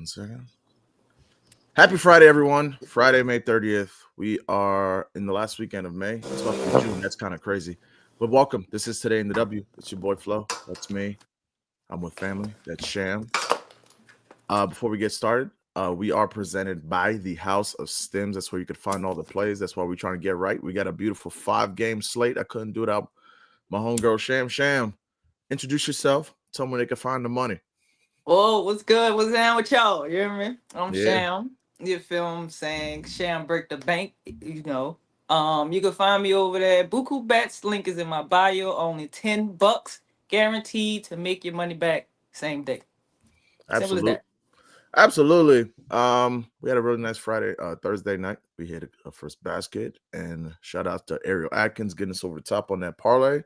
second. Happy Friday, everyone. Friday, May 30th. We are in the last weekend of May. It's about to be June. That's kind of crazy. But welcome. This is Today in the W. It's your boy Flo. That's me. I'm with family. That's Sham. Before we get started, we are presented by the House of Stims. That's where you could find all the plays. That's why we're trying to get right. We got a beautiful 5-game slate. I couldn't do it out my homegirl Sham. Sham, introduce yourself. Tell them where they can find the money. Oh, what's good? What's down with y'all? You hear me? I'm Yeah. Sham. You feel what I'm saying? Sham break the bank, you know. You can find me over there. Buku Bets link is in my bio. Only $10, guaranteed to make your money back same day. Simple as Absolutely. that. Absolutely. We had a really nice Thursday night. We hit a first basket, and shout out to Ariel Atkins getting us over the top on that parlay.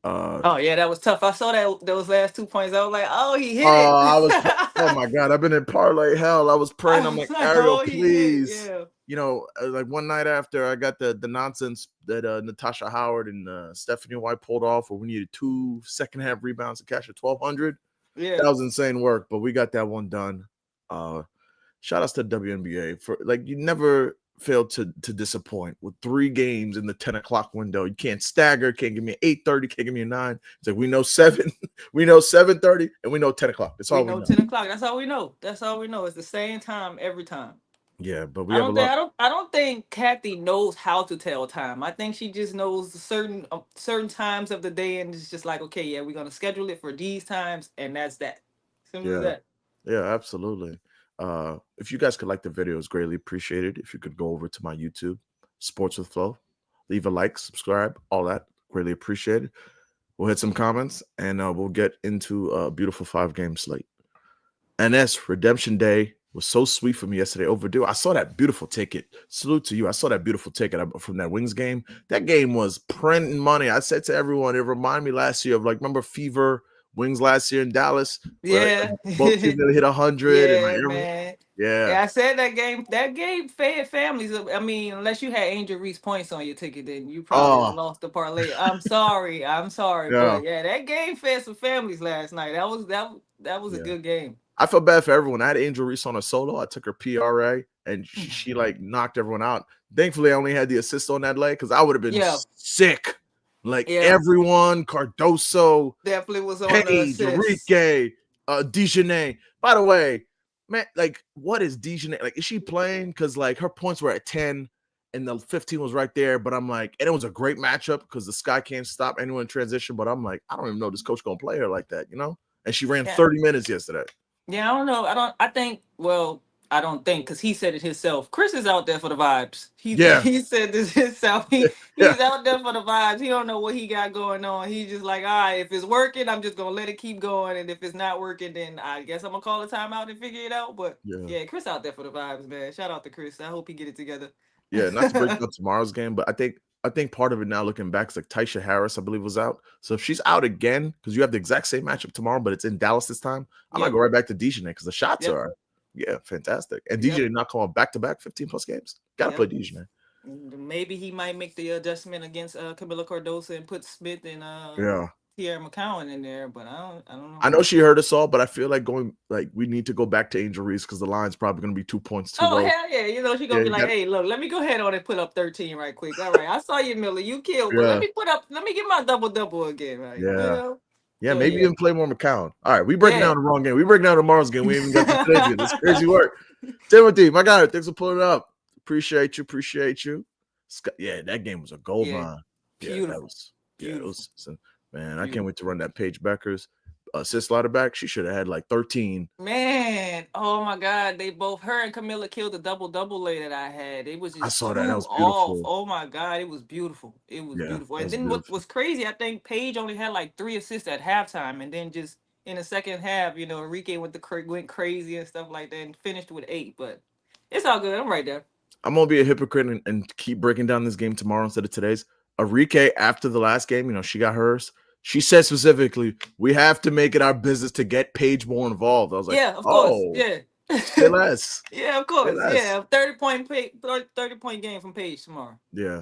Oh yeah, that was tough. I saw that those last 2 points. I was like, oh, he hit it. Oh my God, I've been in parlay hell. I was praying. I I'm was like, like, Ariel, oh, he hit it. please. Yeah. Like one night after I got the nonsense that Natasha Howard and Stephanie White pulled off, where we needed 2 second-half rebounds to cash at 1,200. Yeah. That was insane work, but we got that one done. Shout outs to WNBA for you never failed to disappoint with 3 games in the 10 o'clock window. You can't stagger, can't give me an 8:30, can't give me a 9. It's like we know 7, we know 7:30, and we know 10 o'clock. That's all we know. 10 o'clock. That's all we know. That's all we know. It's the same time every time. Yeah, but we have a lot. I don't think Kathy knows how to tell time. I think she just knows certain times of the day, and it's just like, okay, yeah, we're gonna schedule it for these times, and that's that. Simple as that. Yeah, absolutely. If you guys could like the video, it's greatly appreciated. If you could go over to my YouTube, Sports with Flo, leave a like, subscribe, all that, greatly appreciated. We'll hit some comments, and we'll get into a beautiful 5-game slate. NS Redemption Day was so sweet for me yesterday, overdue. I saw that beautiful ticket. Salute to you. I saw that beautiful ticket from that Wings game. That game was printing money. I said to everyone, it reminded me last year of remember Fever Wings last year in Dallas? Yeah. Both teams hit 100. Yeah, and man. Yeah. Yeah, I said that game fed families. I mean, unless you had Angel Reese points on your ticket, then you probably lost the parlay. I'm sorry. Yeah. But yeah, that game fed some families last night. That was a good game. I feel bad for everyone. I had Angel Reese on a solo. I took her PRA, and she knocked everyone out. Thankfully, I only had the assist on that leg because I would have been sick. Everyone, Cardoso, definitely was on Page, Enrique, Dejanay. By the way, man, what is Dejanay? Is she playing? Because her points were at 10 and the 15 was right there. But I'm and it was a great matchup because the Sky can't stop anyone in transition. But I'm I don't even know this coach gonna play her like that, And she ran 30 minutes yesterday. Yeah, I don't know. I don't think because he said it himself. Chris is out there for the vibes. He said this himself. He's out there for the vibes. He don't know what he got going on. He's just like, all right, if it's working, I'm just gonna let it keep going. And if it's not working, then I guess I'm gonna call a timeout and figure it out. But yeah, Chris out there for the vibes, man. Shout out to Chris. I hope he get it together. Yeah, not to break up tomorrow's game, but I think part of it now looking back is Taisha Harris, I believe, was out. So if she's out again, because you have the exact same matchup tomorrow, but it's in Dallas this time, I might go right back to Dejanay because the shots are fantastic. And Dejanay not calling back-to-back 15-plus games. Got to play Dejanay. Maybe he might make the adjustment against Camila Cardoso and put Smith and Tierra McCowan in there, but I don't know. I know she heard us all, but I feel we need to go back to Angel Reese because the line's probably going to be 2 points too low. Oh, hell yeah. She's going to be like, hey, look, let me go ahead on and put up 13 right quick. All right, I saw you, Miller. You killed, but let me get my double again, right? Yeah, maybe even play more McCown. All right, we breaking down the wrong game. We breaking down tomorrow's game. We even got to today's game. That's crazy work. Timothy, my guy, thanks for pulling it up. Appreciate you. Yeah, that game was a gold mine. Beautiful. It was. Man, I can't wait to run that Paige Becker's assist ladder back. She should have had 13. Man, oh my God, her and Camilla killed the double lay that I had. It was just I saw that. That was beautiful. Oh my God, it was beautiful. Beautiful. And then what was crazy, I think Paige only had 3 assists at halftime, and then just in the second half, Enrique went crazy and stuff like that, and finished with 8. But it's all good. I'm right there. I'm gonna be a hypocrite and keep breaking down this game tomorrow instead of today's. Enrique, after the last game, she got hers. She said specifically, we have to make it our business to get Paige more involved. I was like, yeah, of course. Yeah. Say less. Yeah, of course. Yeah, 30-point game from Paige tomorrow. Yeah.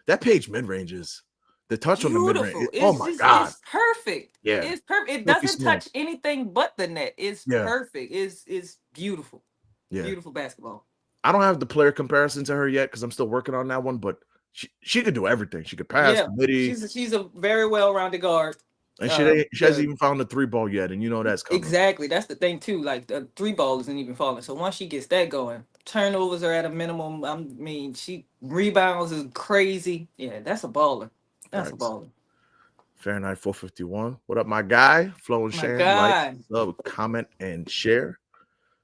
That Paige mid-ranges. The touch on the mid range. Beautiful. Oh It's my just God. it's perfect. Yeah. It's perfect. It Silky doesn't smooth. touch anything but the net. It's Yeah. perfect. It's beautiful. Yeah. Beautiful basketball. I don't have the player comparison to her yet because I'm still working on that one, but she could do everything. She could pass, Yeah, midi, she's a very well-rounded guard. and she hasn't even found the 3 ball yet, and you know that's coming. Exactly. That's the thing too. Like the three ball isn't even falling. So once she gets that going, turnovers are at a minimum. I mean, she rebounds is crazy. Yeah, that's a baller. That's a Facts. baller. Fahrenheit 451. What up, my guy? Flo and My Shan. Like, God. love, comment, and share.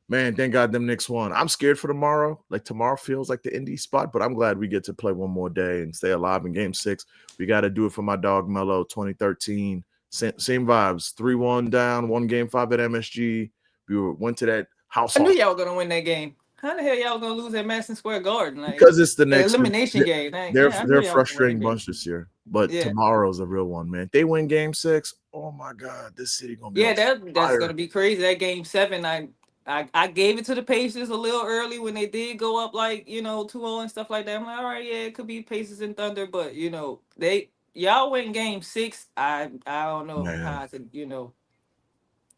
Man, thank God them Knicks won. I'm scared for tomorrow. Like tomorrow feels like the indie spot, but I'm glad we get to play one more day and stay alive in game 6. We got to do it for my dog Melo 2013. Same vibes. 3-1 down, 1 game 5 at MSG. Went to that house. I knew y'all were gonna win that game. How the hell y'all gonna lose at Madison Square Garden? Like, because it's the Knicks. elimination game. They're I knew y'all were frustrating gonna win bunch this year. But tomorrow's a real one, man. If they win game 6, oh my God, this city gonna be that's gonna be crazy. That game 7, I gave it to the Pacers a little early when they did go up like 2-0 and stuff like that. I'm like, all right, yeah, it could be Pacers and Thunder, but y'all win game 6. I don't know how I could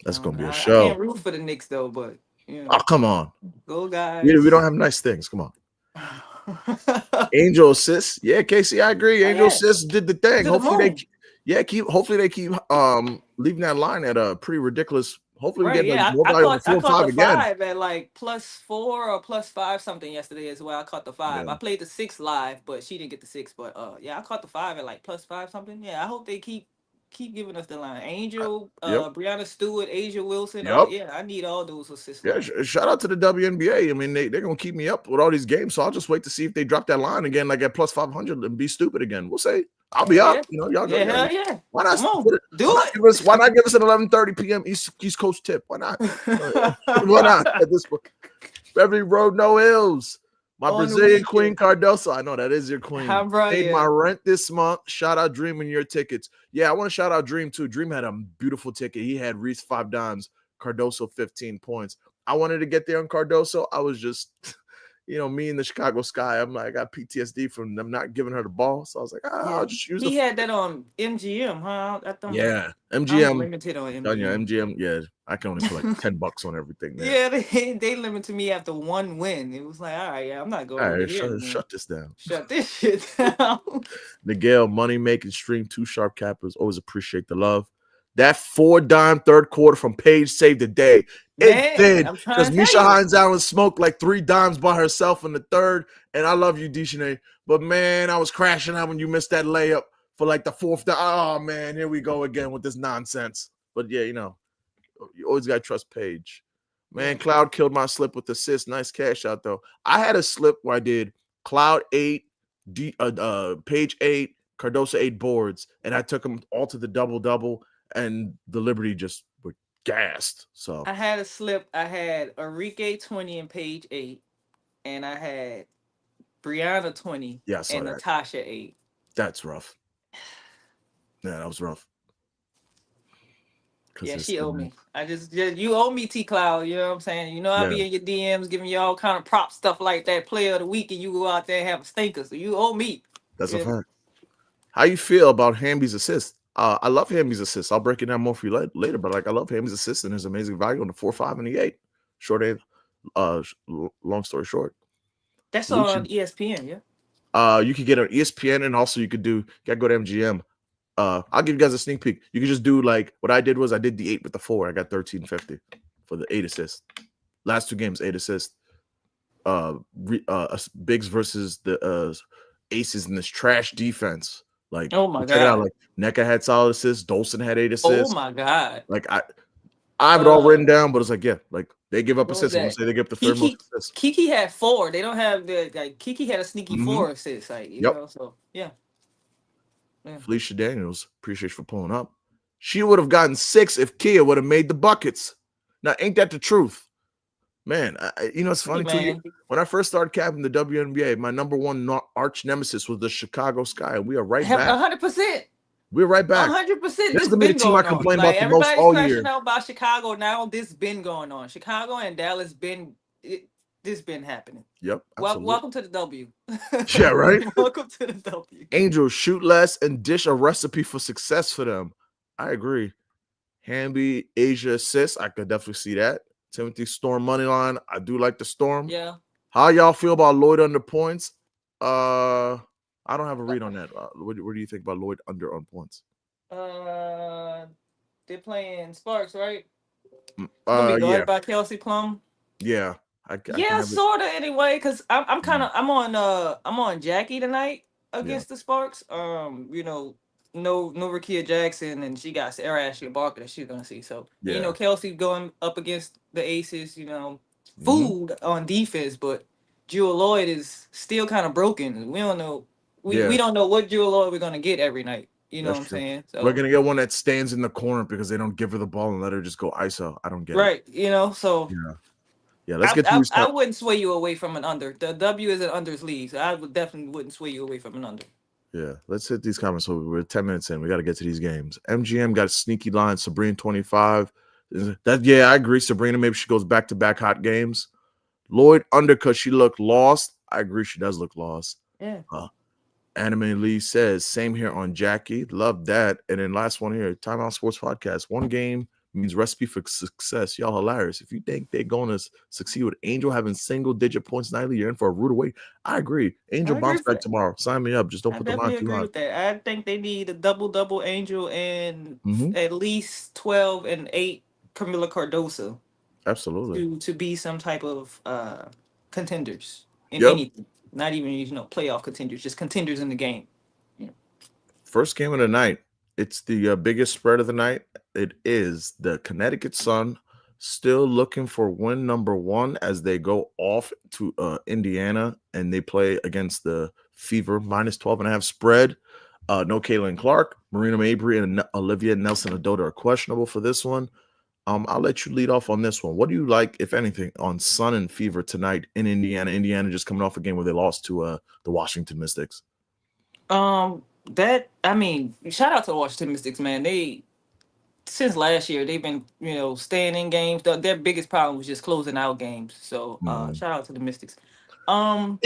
That's gonna be a I show. can't root for the Knicks though, but oh come on, go guys. We don't have nice things. Come on. Angel assists. Yeah, Casey, I agree. Angel assists did the thing. Hopefully they keep leaving that line at a pretty ridiculous. Hopefully we get more value on 4 and 5 again. 5 at like +4 or +5 something yesterday as well. I caught the 5. I played the 6 live, but she didn't get the 6. But I caught the 5 at like +5 something. Yeah, I hope they keep giving us the line. Angel, Brianna Stewart, Asia Wilson. I need all those assists. Yeah, shout out to the WNBA. I mean, they're gonna keep me up with all these games, so I'll just wait to see if they drop that line again, like at +500, and be stupid again. We'll say I'll be up. Y'all go. Yeah. Why not? Why not give us an 11:30 p.m. East Coast tip? Why not? Why not at this point? Beverly Road, no hills. My Brazilian queen Cardoso. I know that is your queen. Paid my rent this month. Shout out Dream and your tickets. Yeah, I want to shout out Dream too. Dream had a beautiful ticket. He had Reese 5 dimes, Cardoso 15 points. I wanted to get there on Cardoso. I was just, me in the Chicago Sky. I'm like, I got PTSD from them not giving her the ball. So I was like, I'll just use He had that on MGM, huh? Yeah, MGM. I'm limited on MGM. MGM, yeah. I can only put like $10 on everything there. Yeah, they limited me after 1 win. It was like, all right, I'm not going to shut this down. Shut this shit down. Miguel, money making stream, 2 sharp cappers. Always appreciate the love. That 4-dime third quarter from Paige saved the day. It did. Because Misha Hines Allen smoked like 3 dimes by herself in the third. And I love you, Deschanel. But man, I was crashing out when you missed that layup for like the 4th. Oh man, here we go again with this nonsense. But yeah, you always got to trust Paige. Man, Cloud killed my slip with assist. Nice cash out though. I had a slip where I did Cloud 8, Paige 8, Cardoso 8 boards, and I took them all to the double-double, and the Liberty just were gassed. So I had a slip. I had Enrique 20 and Paige 8, and I had Brianna 20 and Natasha 8. That's rough. Yeah, that was rough. Yeah, she owed me. You owe me, T Cloud. You know what I'm saying? I'll be in your DMs giving you all kind of prop stuff like that, player of the week, and you go out there and have a stinker. So you owe me. That's a fact. How you feel about Hamby's assist? I love Hamby's assist. I'll break it down more for you later, but I love Hamby's assist and his amazing value on the 4, 5, and the 8. Short end. Long story short. That's on ESPN, yeah. You could get on ESPN, and also you gotta go to MGM. I'll give you guys a sneak peek. You can just do like what I did was I did the 8 with the 4. I got 1350 for the 8 assists. Last 2 games, 8 assists. Bigs versus the Aces in this trash defense. Like, oh my god, check it out. Like NECA had solid assists. Dolson had 8 assists. Oh my god. Like I have it all written down, but it's like like they give up assists. Say they give up the third most assists. Kiki had 4. They don't have Kiki had a sneaky 4 assists. Like you know, so yeah. Felicia Daniels, appreciate you for pulling up. She would have gotten 6 if Kia would have made the buckets. Now, ain't that the truth? Man, it's funny too. When I first started capping the WNBA, my number 1 arch nemesis was the Chicago Sky, and we are right back. 100%. We're right back. 100%. This is gonna be the team I complain about the most all year. Everybody's crashing out about Chicago now. This been going on. Chicago and Dallas this It's been happening. Yep, absolutely. Welcome to the W. Yeah, right. Welcome to the W. Angels shoot less and dish a recipe for success for them. I agree. Hamby, Asia assists. I could definitely see that. Timothy Storm money line. I do like the Storm. Yeah. How y'all feel about Lloyd under points? I don't have a read on that. What do you think about Lloyd under on points? Uh, they're playing Sparks, right? It's gonna be Yeah, guarded by Kelsey Plum. yeah. I can Yeah, have it. sorta anyway, because I'm kind Mm, of I'm on Jackie tonight yeah, against the Sparks. No Rakia Jackson, and she got Sarah Ashley Barker that she's gonna see. So yeah. Kelsey going up against the Aces. Hmm. Food on defense, but Jewel Lloyd is still kind of broken. We don't know. We Yeah, don't know what Jewel Lloyd we're gonna get every night. You know that's what I'm true. saying? We're So gonna get one that stands in the corner because they don't give her the ball and let her just go ISO. I don't get it. right. So Yeah, yeah. Let's get to these. I wouldn't sway you away from an under. The W is an unders league, so I would definitely wouldn't sway you away from an under. Yeah, let's hit these comments. So we're 10 minutes in. We got to get to these games. MGM got a sneaky line. Sabrina 25. I agree. Sabrina, maybe she goes back to back hot games. Lloyd under because she looked lost. I agree. She does look lost. Yeah. Uh, Anime Lee says, same here on Jackie. Love that. And then last one here, Timeout Sports Podcast. One game means recipe for success. Y'all hilarious. If you think they're going to succeed with Angel having single digit points nightly, you're in for a rude away. I agree. Angel I agree bounce with back that. tomorrow. Sign me up. Just don't I put the line definitely too agree high. with that. I think they need a double Angel and Mm-hmm. at least 12 and 8 Camila Cardosa Absolutely. to be some type of contenders in Yep. anything. Not even playoff contenders, just contenders in the game. Yeah. First game of the night. It's the biggest spread of the night. It is the Connecticut Sun still looking for win number one as they go off to Indiana and they play against the Fever minus 12.5 spread. No Kaylin Clark, Marina Mabry, and Olivia Nelson Adota are questionable for this one. I'll let you lead off on this one. What do you like, if anything, on Sun and Fever tonight in Indiana? Indiana just coming off a game where they lost to the Washington Mystics. Shout out to the Washington Mystics, man. They since last year they've been staying in games. Their biggest problem was just closing out games. So Mm. shout out to the Mystics. Um,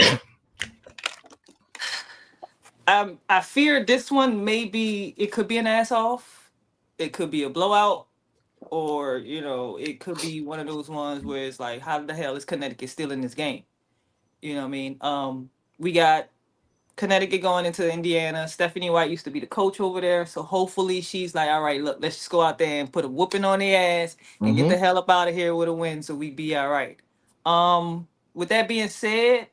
I fear this one. Maybe it could be an ass off. It could be a blowout, or it could be one of those ones where it's like, how the hell is Connecticut still in this game? You know what I mean? We got Connecticut going into Indiana. Stephanie White used to be the coach over there, so hopefully she's like, all right, look, let's just go out there and put a whooping on their ass and get Mm-hmm. the hell up out of here with a win, so we be all right. With that being said,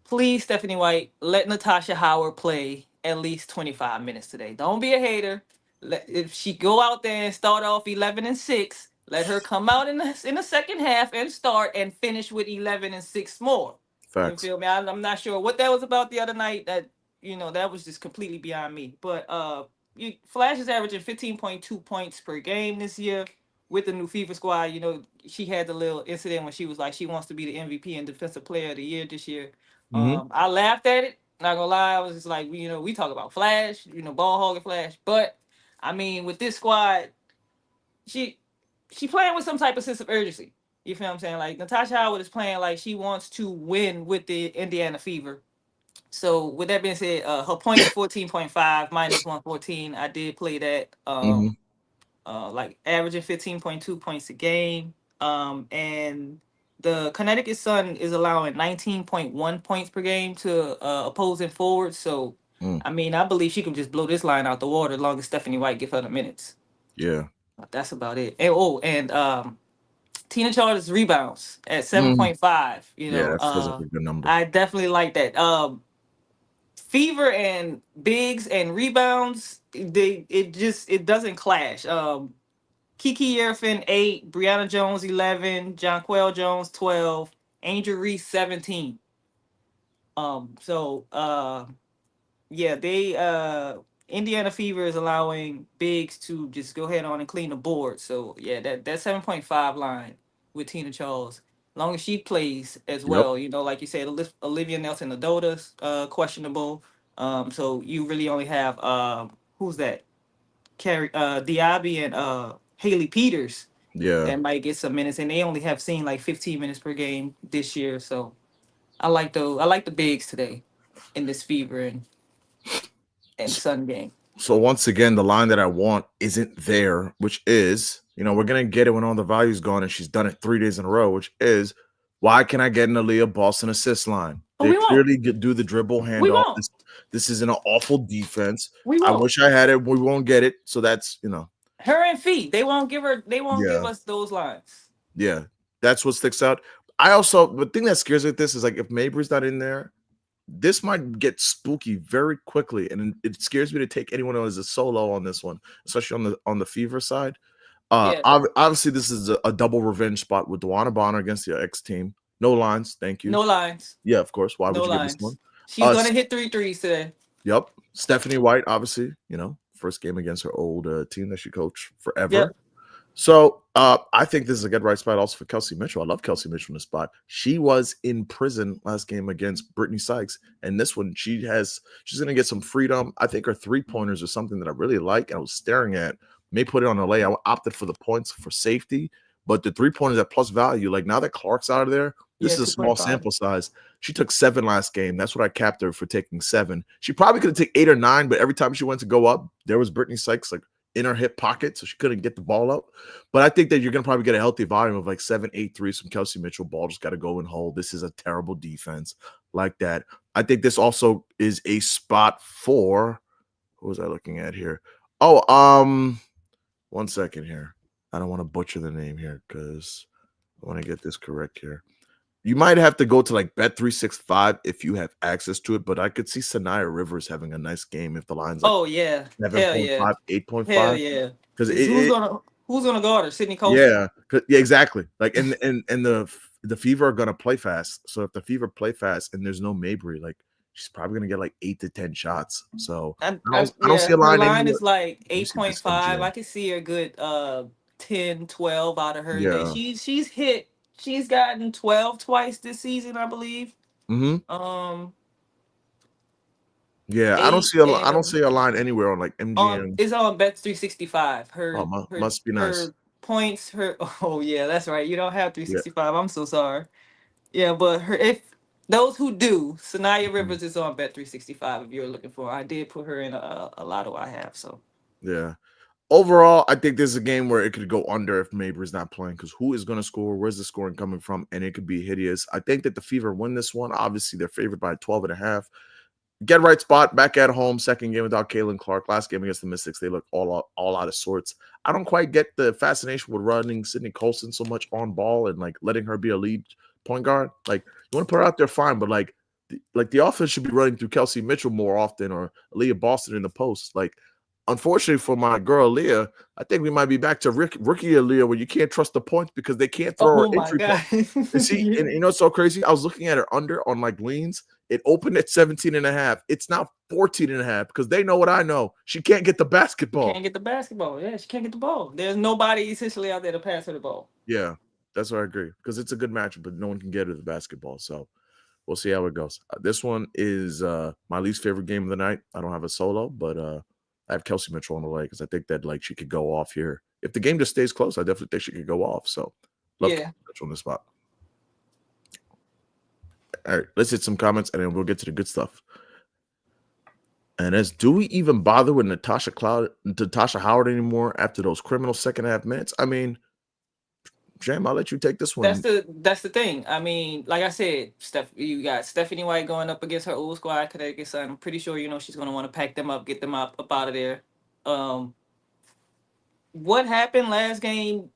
please, Stephanie White, let Natasha Howard play at least 25 minutes today. Don't be a hater. If she go out there and start off 11-6, let her come out in the second half and start and finish with 11-6 more. You Facts. feel me? I'm not sure what that was about the other night. That was just completely beyond me. But Flash is averaging 15.2 points per game this year with the new FIFA squad. She had the little incident when she was like she wants to be the MVP and Defensive Player of the Year this year. Mm-hmm. I laughed at it. Not gonna lie, I was just like, we talk about Flash, ball hog and Flash, but I mean, with this squad, she playing with some type of sense of urgency. You feel what I'm saying? Like Natasha Howard is playing like she wants to win with the Indiana Fever. So with that being said, her point is 14.5 minus 114. I did play that. Mm-hmm. Like averaging 15.2 points a game. And the Connecticut Sun is allowing 19.1 points per game to opposing forwards. So, Mm. I mean, I believe she can just blow this line out the water as long as Stephanie White give her the minutes. Yeah. That's about it. And Tina Charter's rebounds at Mm. 7.5. Yeah, that feels like a good number. I definitely like that. Fever and bigs and rebounds, it doesn't clash. Kiki Yerfin 8, Brianna Jones 11, Jonquel Jones 12, Angel Reese 17. So yeah, they Indiana Fever is allowing bigs to just go ahead on and clean the board. So yeah, that 7.5 line with Tina Charles, long as she plays as Yep. well, like you said, Olivia Nelson Adota's questionable. So you really only have who's that? Carrie Diaby and Haley Peters Yeah. that might get some minutes, and they only have seen like 15 minutes per game this year. So I like the bigs today in this Fever and Sun game. So once again, the line that I want isn't there, which is, we're gonna get it when all the value's gone, and she's done it 3 days in a row, which is, why can I get an Aaliyah Boston assist line? Oh, They we won't. clearly do the dribble We handoff. won't. This is an awful defense. We I won't. wish I had it. We won't get it. So that's Her and Fee, they won't give her. They won't give yeah, us those lines. yeah. That's what sticks out. I also the thing that scares me with this is like if Mabry's not in there, this might get spooky very quickly, and it scares me to take anyone as a solo on this one, especially on the Fever side. Yeah. Obviously, this is a double revenge spot with Dewana Bonner against the X team. No lines, thank you. No lines. Yeah, of course. Why No would you give this one? lines. She's gonna hit 3 threes today. Yep. Stephanie White, obviously, first game against her old team that she coached forever. Yep. So I think this is a good right spot also for Kelsey Mitchell. I love Kelsey Mitchell in the spot. She was in prison last game against Brittany Sykes, and this one she's gonna get some freedom. I think her 3-pointers are something that I really like. I was staring at. May put it on the lay. I opted for the points for safety, but the 3-pointers at plus value. Like now that Clark's out of there, this is a small 2.5. sample size. She took 7 last game. That's what I capped her for taking 7. She probably could have taken 8 or 9, but every time she went to go up, there was Brittany Sykes like in her hip pocket, so she couldn't get the ball up. But I think that you're going to probably get a healthy volume of like 7, 8 threes from Kelsey Mitchell. Ball just got to go and hold. This is a terrible defense like that. I think this also is a spot for – what was I looking at here? Oh, 1 second here. I don't want to butcher the name here because I want to get this correct here. You might have to go to like Bet365 if you have access to it, but I could see Sanaya Rivers having a nice game if the line's like Oh yeah. 7.5, 8.5. Hell yeah. Because who's gonna guard her? Sydney yeah, Colson? exactly. Like and the Fever are gonna play fast. So if the Fever play fast and there's no Mabry, like she's probably gonna get like 8 to 10 shots. So I don't see a her line line anywhere. is like Let me see this from 8.5. Jay. I can see a good 10, 12 out of her today. Yeah. She's gotten 12 twice this season, I believe. Mm-hmm. Yeah, I don't 8 see and a line anywhere on like MGM. it's on Bet365. Oh, must be nice. Her points, her oh yeah, that's right. You don't have Yeah. 365. I'm so sorry. Yeah, but if those who do, Sanaya Rivers is on Bet365 if you're looking for her. I did put her in a lotto I have, so Yeah. Overall, I think this is a game where it could go under if Mabry's not playing because who is going to score? Where's the scoring coming from? And it could be hideous. I think that the Fever win this one. Obviously, they're favored by 12.5. Get right spot, back at home, second game without Caitlin Clark. Last game against the Mystics, they look all out of sorts. I don't quite get the fascination with running Sydney Colson so much on ball and like letting her be a lead point guard. Like you want to put her out there, fine, but like the offense should be running through Kelsey Mitchell more often or Leah Boston in the post. Like, unfortunately for my girl Leah, I think we might be back to rookie Leah where you can't trust the points because they can't throw her oh my entry god. and see, Yeah. and it's so crazy. I was looking at her under on like leans. It opened at 17.5. It's now 14.5 because they know what I know. She can't get the basketball. Can't get the basketball. Yeah, she can't get the ball. There's nobody essentially out there to pass her the ball. Yeah, that's what I agree because it's a good matchup, but no one can get her the basketball. So we'll see how it goes. This one is my least favorite game of the night. I don't have a solo, but I have Kelsey Mitchell on the way because I think that like she could go off here. If the game just stays close, I definitely think she could go off. So love Kelsey Mitchell on the spot. All right, let's hit some comments and then we'll get to the good stuff. And as do we even bother with Natasha Howard anymore after those criminal second half minutes? I mean, Jam, I'll let you take this one. That's the thing. I mean, like I said, you got Stephanie White going up against her old squad, Connecticut Sun. I'm pretty sure she's going to want to pack them up, get them up out of there. What happened last game?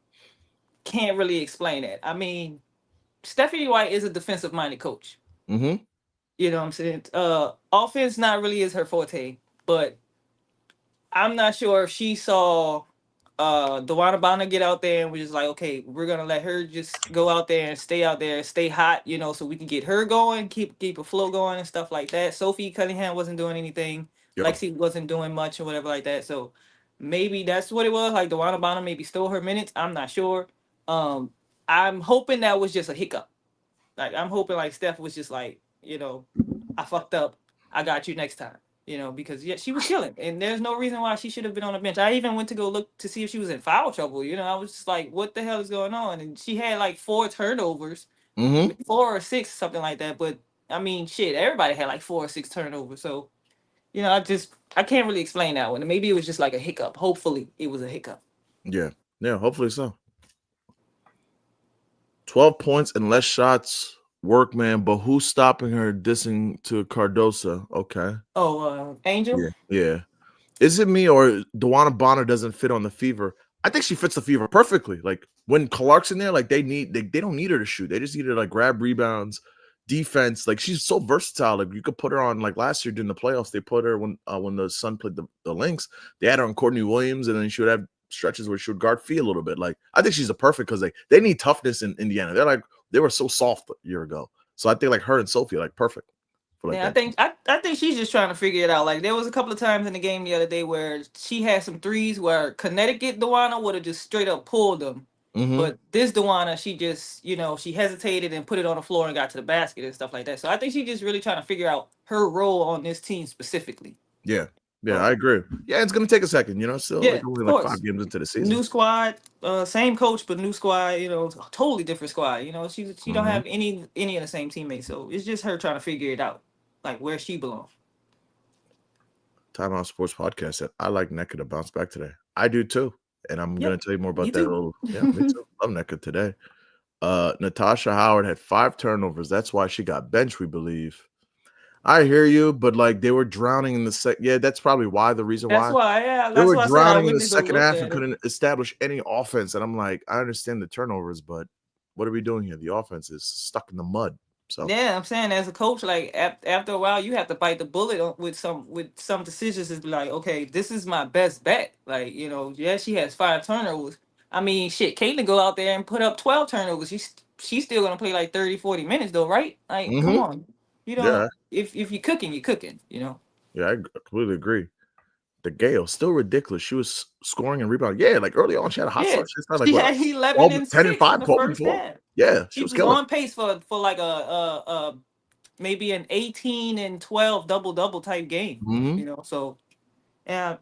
Can't really explain it. I mean, Stephanie White is a defensive minded coach. Mm-hmm. You know what I'm saying? Offense not really is her forte, but I'm not sure if she saw Dewana Bonner get out there and was just like, okay, we're gonna let her just go out there and stay hot, so we can get her going, keep a flow going and stuff like that. Sophie Cunningham wasn't doing anything. Yep. Lexi wasn't doing much or whatever like that. So maybe that's what it was. Like Dewana Bonner maybe stole her minutes. I'm not sure. I'm hoping that was just a hiccup. Like I'm hoping like Steph was just like, I fucked up. I got you next time. Because she was killing, and there's no reason why she should have been on the bench. I even went to go look to see if she was in foul trouble. I was just like, what the hell is going on? And she had like 4 turnovers, Mm-hmm. 4 or 6, something like that. But I mean, shit, everybody had like 4 or 6 turnovers. So I can't really explain that one. Maybe it was just like a hiccup. Hopefully, it was a hiccup. Yeah. Yeah, hopefully so. 12 points and less shots. Work, man. But who's stopping her dissing to Cardosa? Okay. Oh, Angel. Yeah. Yeah. Is it me or Dewana Bonner doesn't fit on the Fever? I think she fits the Fever perfectly. Like when Clark's in there, like they don't need her to shoot. They just need her to like grab rebounds, defense. Like she's so versatile. Like you could put her on like last year during the playoffs. They put her when the Sun played the Lynx. They had her on Courtney Williams, and then she would have stretches where she would guard Fee a little bit. Like I think she's a perfect because like they need toughness in Indiana. They were so soft a year ago. So I think like her and Sophie are like perfect for like Yeah, I that. think I think she's just trying to figure it out. Like there was a couple of times in the game the other day where she had some threes where Connecticut Dewana would have just straight up pulled them. Mm-hmm. But this Dewana, she just, she hesitated and put it on the floor and got to the basket and stuff like that. So I think she's just really trying to figure out her role on this team specifically. Yeah. Yeah, I So agree. Yeah, it's gonna take a second, still yeah, like of only like 5 course. games into the season. New squad, same coach, but new squad. Totally different squad. She don't Mm-hmm. have any of the same teammates. So it's just her trying to figure it out, like where she belongs. Time Out Sports Podcast said, I like NECA to bounce back today. I do too. And I'm Yep, gonna tell you more me about that a too. little. Yeah, me too. Love NECA today. Natasha Howard had 5 turnovers. That's why she got benched, we believe. I hear you, but like they were drowning in the second. Yeah, that's probably the reason That's why. why, yeah, They that's were why I said I drowning in went the to go second look half and at it. couldn't establish any offense. And I'm like, I understand the turnovers, but what are we doing here? The offense is stuck in the mud. So Yeah, I'm saying as a coach, like after a while, you have to bite the bullet with some decisions. Is like, okay, this is my best bet. Like, yeah, she has 5 turnovers. I mean, shit, Caitlin go out there and put up 12 turnovers. She's still gonna play like 30, 40 minutes though, right? Like, come mm-hmm. on, Yeah, if you're cooking, you're cooking. yeah, I completely agree. The Gale, still ridiculous. She was scoring and rebounding. Yeah, like early on, she had a hot Yeah, start. She started like she what, had 11 12, and 10 and 6 in 5, the 12 and first 4. half. Yeah, she She was was killing. on pace for like a maybe an 18 and 12 double type game. Mm-hmm. So yeah, Yeah.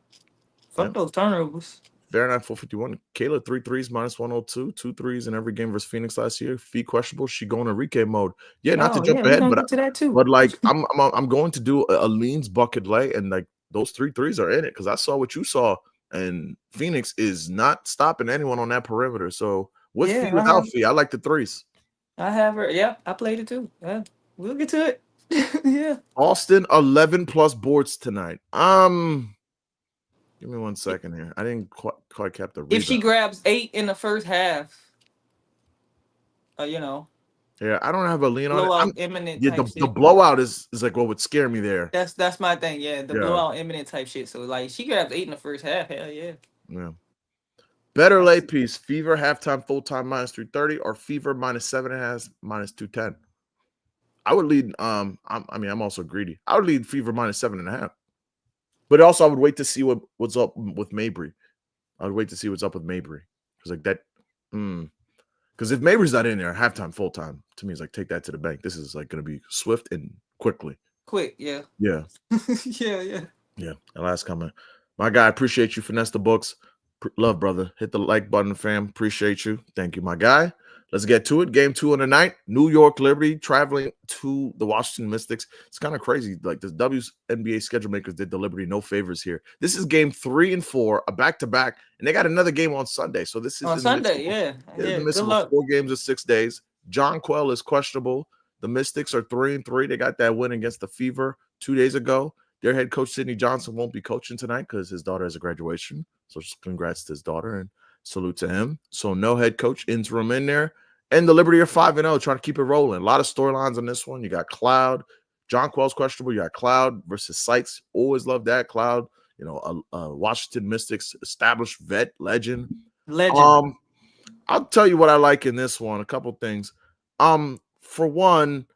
fuck those turnovers. Fahrenheit 451. Kayla 3 threes minus 102. 2 threes in every game versus Phoenix last year. Fee questionable. She going Enrique mode. Yeah, not to Oh jump yeah, we're ahead, gonna but get to that too. but like I'm going to do a leans bucket lay, and like those 3 threes are in it because I saw what you saw, and Phoenix is not stopping anyone on that perimeter. So with Fee, Yeah, without Fee, I like the threes. I have her. Yeah, I played it too. Yeah, we'll get to it. Yeah. Austin 11 plus boards tonight. Give me 1 second here. I didn't quite cap the If she rebound. grabs 8 in the first half, uh, you know, Yeah, I don't have a lean on it. blowout imminent Yeah, type the shit. blowout is like what would scare me there. That's my thing. Yeah, the Yeah, blowout imminent type shit. So like, she grabs 8 in the first half. Hell yeah. yeah. Better lay That's piece. Fever halftime, full time minus 330, or Fever minus 7.5 minus 210. I would lead. I'm also greedy. I would lead Fever minus 7.5. But also, I would wait to see what's up with Mabry. I would wait to see what's up with Mabry because like that. Because if Mabry's not in there, halftime, full time, to me, it's like take that to the bank. This is like going to be swift and quickly. quick. Yeah. Yeah. Yeah. Yeah. And last comment. My guy, appreciate you. Finesse the books. Love, brother. Hit the like button, fam. Appreciate you. Thank you, my guy. Let's get to it. Game 2 of the night. New York Liberty traveling to the Washington Mystics. It's kind of crazy. Like the WNBA schedule makers did the Liberty no favors here. This is game 3 and 4, a back-to-back, and they got another game on Sunday. So this is On in the midst Sunday, yeah. in the Yeah. midst Good of a luck. 4 games of 6 days. John Quell is questionable. The Mystics are 3-3. They got that win against the Fever 2 days ago. Their head coach, Sidney Johnson, won't be coaching tonight because his daughter has a graduation. So just congrats to his daughter and salute to him. So no head coach, interim in there. And the Liberty are 5-0, trying to keep it rolling. A lot of storylines on this one. You got Cloud. John Quell's questionable. You got Cloud versus Sykes. Always love that. Cloud, Washington Mystics, established vet, legend. Legend. I'll tell you what I like in this one. A couple things. For one,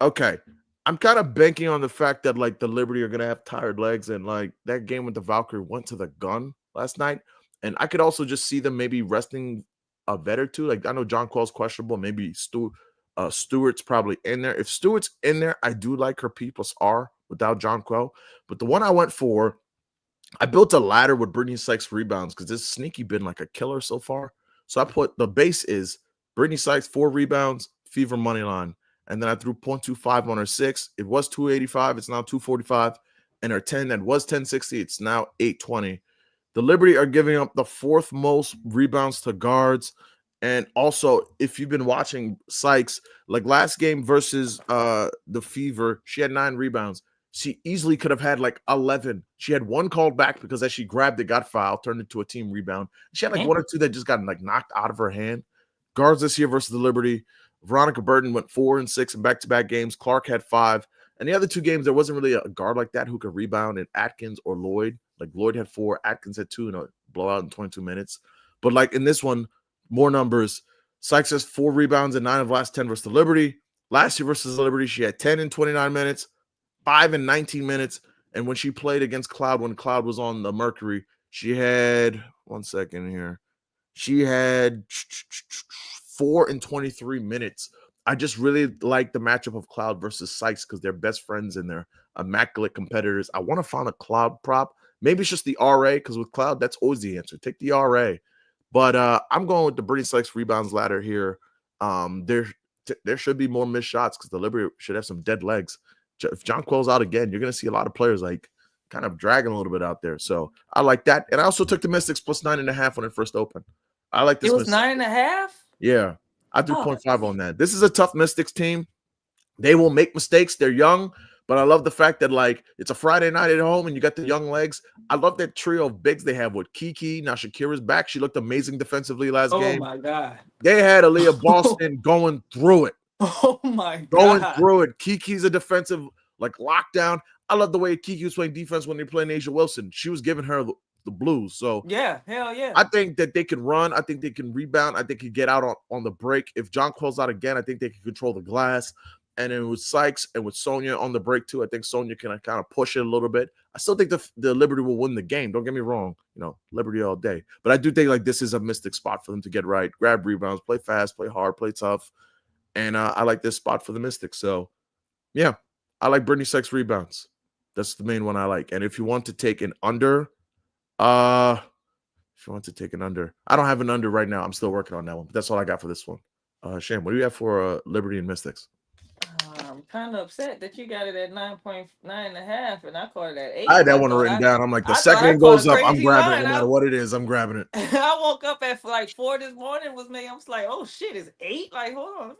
okay, I'm kind of banking on the fact that like the Liberty are gonna have tired legs, and like that game with the Valkyrie went to the gun last night, and I could also just see them maybe resting a vet or two. Like I know John Quell's questionable, maybe Stewart's probably in there. If Stewart's in there, I do like her P plus R without Jonquel. But the one I went for, I built a ladder with Brittany Sykes rebounds because this sneaky been like a killer so far. So I put the base is Brittany Sykes 4 rebounds, Fever money line, and then I threw 0.25 on her 6. It was 285. It's now 245, and her 10 that was 1060. It's now 820. The Liberty are giving up the 4th most rebounds to guards. And also, if you've been watching Sykes, like last game versus the Fever, she had 9 rebounds. She easily could have had like 11. She had one called back because as she grabbed it, got fouled, turned into a team rebound. She had like one or two that just got like knocked out of her hand. Guards this year versus the Liberty, Veronica Burton went 4 and 6 in back-to-back games. Clark had 5. And the other 2 games, there wasn't really a guard like that who could rebound in Atkins or Lloyd. Like Lloyd had 4, Atkins had 2 in a blowout in 22 minutes. But like in this one, more numbers. Sykes has 4 rebounds in 9 of the last 10 versus the Liberty. Last year versus the Liberty, she had 10 in 29 minutes, 5 in 19 minutes. And when she played against Cloud, when Cloud was on the Mercury, she had, one second here, she had 4 in 23 minutes. I just really like the matchup of Cloud versus Sykes because they're best friends and they're immaculate competitors. I want to find a Cloud prop. Maybe it's just the RA because with Cloud, that's always the answer. Take the RA. But I'm going with the Brittany Sykes rebounds ladder here. There should be more missed shots because the Liberty should have some dead legs. If Jonquel's out again, you're going to see a lot of players like kind of dragging a little bit out there. So I like that. And I also took the Mystics plus 9.5 when it first opened. I like this. It was 9.5? Yeah. I threw 0.5 on that. This is a tough Mystics team. They will make mistakes. They're young, but I love the fact that like it's a Friday night at home and you got the young legs. I love that trio of bigs they have with Kiki. Now Shakira's back. She looked amazing defensively last game. Oh my God. They had Aaliyah Boston going through it. Oh my God. Going through it. Kiki's a defensive like lockdown. I love the way Kiki was playing defense when they played Asia Wilson. She was giving her the blues. So yeah, hell yeah. I think that they can run. I think they can rebound. I think they can get out on the break. If Jonquel's out again, I think they can control the glass. And then with Sykes and with Sonia on the break too, I think Sonia can kind of push it a little bit. I still think the Liberty will win the game. Don't get me wrong. You know, Liberty all day. But I do think like this is a mystic spot for them to get right. Grab rebounds, play fast, play hard, play tough. And I like this spot for the Mystics. So, yeah, I like Brittany Sykes rebounds. That's the main one I like. And if you want to take an under, I don't have an under right now. I'm still working on that one. But that's all I got for this one. Shane, what do you have for Liberty and Mystics? I'm kind of upset that you got it at 9.9.5 and I caught it at 8. I had that one written down. I'm like, the second it goes up, I'm grabbing it no matter what it is. I'm grabbing it. I woke up at like 4 this morning was me. I was like, oh shit, it's 8? Like, hold on,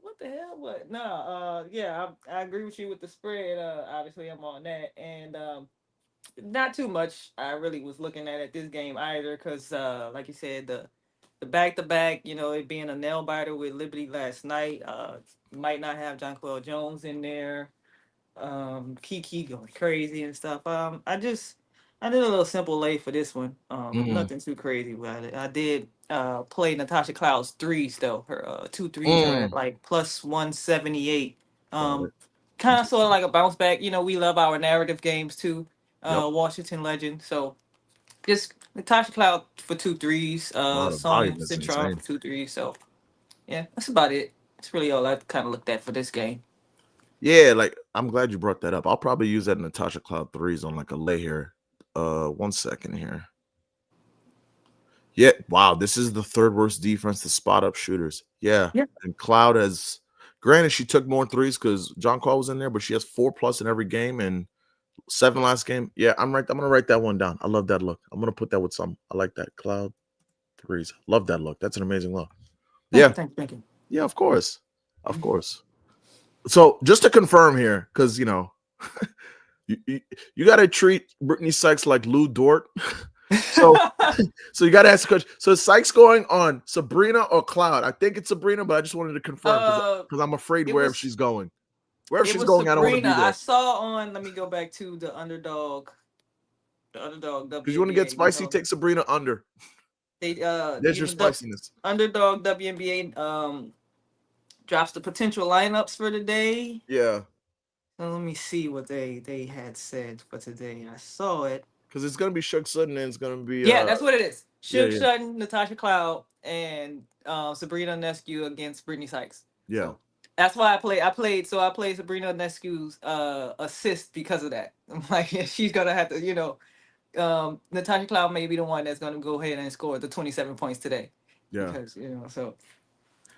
what the hell? What? No, yeah, I agree with you with the spread. Obviously I'm on that. And not too much I really was looking at this game either, because like you said, the back-to-back, you know, it being a nail biter with Liberty last night. Might not have Jonquel Jones in there. Kiki going crazy and stuff. I did a little simple lay for this one. Nothing too crazy about it. I did play Natasha Cloud's threes though. Her 2 threes are at like plus 178. Kind of sort of like a bounce back. You know, we love our narrative games too. Washington Legend. So just Natasha Cloud for 2 threes. Sonya Citron for 2 threes. So yeah, that's about it. That's really all I kind of looked at for this game. Yeah, like I'm glad you brought that up. I'll probably use that Natasha Cloud threes on like a lay here. 1 second here. Yeah, wow, this is the 3rd worst defense to spot up shooters. Yeah. And Cloud has, granted, she took more threes because Jonquel was in there, but she has 4+ in every game and 7 last game. Yeah, I'm gonna write that one down. I love that look. I'm gonna put that with some. I like that Cloud threes. Love that look. That's an amazing look. Thank you. Yeah, of course. So just to confirm here, because you know, you got to treat Brittany Sykes like Lou Dort. So you got to ask the question. So is Sykes going on Sabrina or Cloud? I think it's Sabrina, but I just wanted to confirm because I'm afraid wherever she's going. Wherever she's going, Sabrina, I don't want to be there. I saw on. Let me go back to the underdog. The underdog. Because you want to get spicy, take Sabrina under. There's your spiciness. Underdog WNBA drops the potential lineups for today. Yeah. So let me see what they had said for today. I saw it. Because it's gonna be Shook Sutton and it's gonna be that's what it is. Shook Sutton, Natasha Cloud, and Sabrina Nescu against Brittany Sykes. Yeah. That's why I played Sabrina Nescu's assist because of that. I'm like, yeah, she's gonna have to, Natasha Cloud may be the one that's gonna go ahead and score the 27 points today. Yeah. Because, so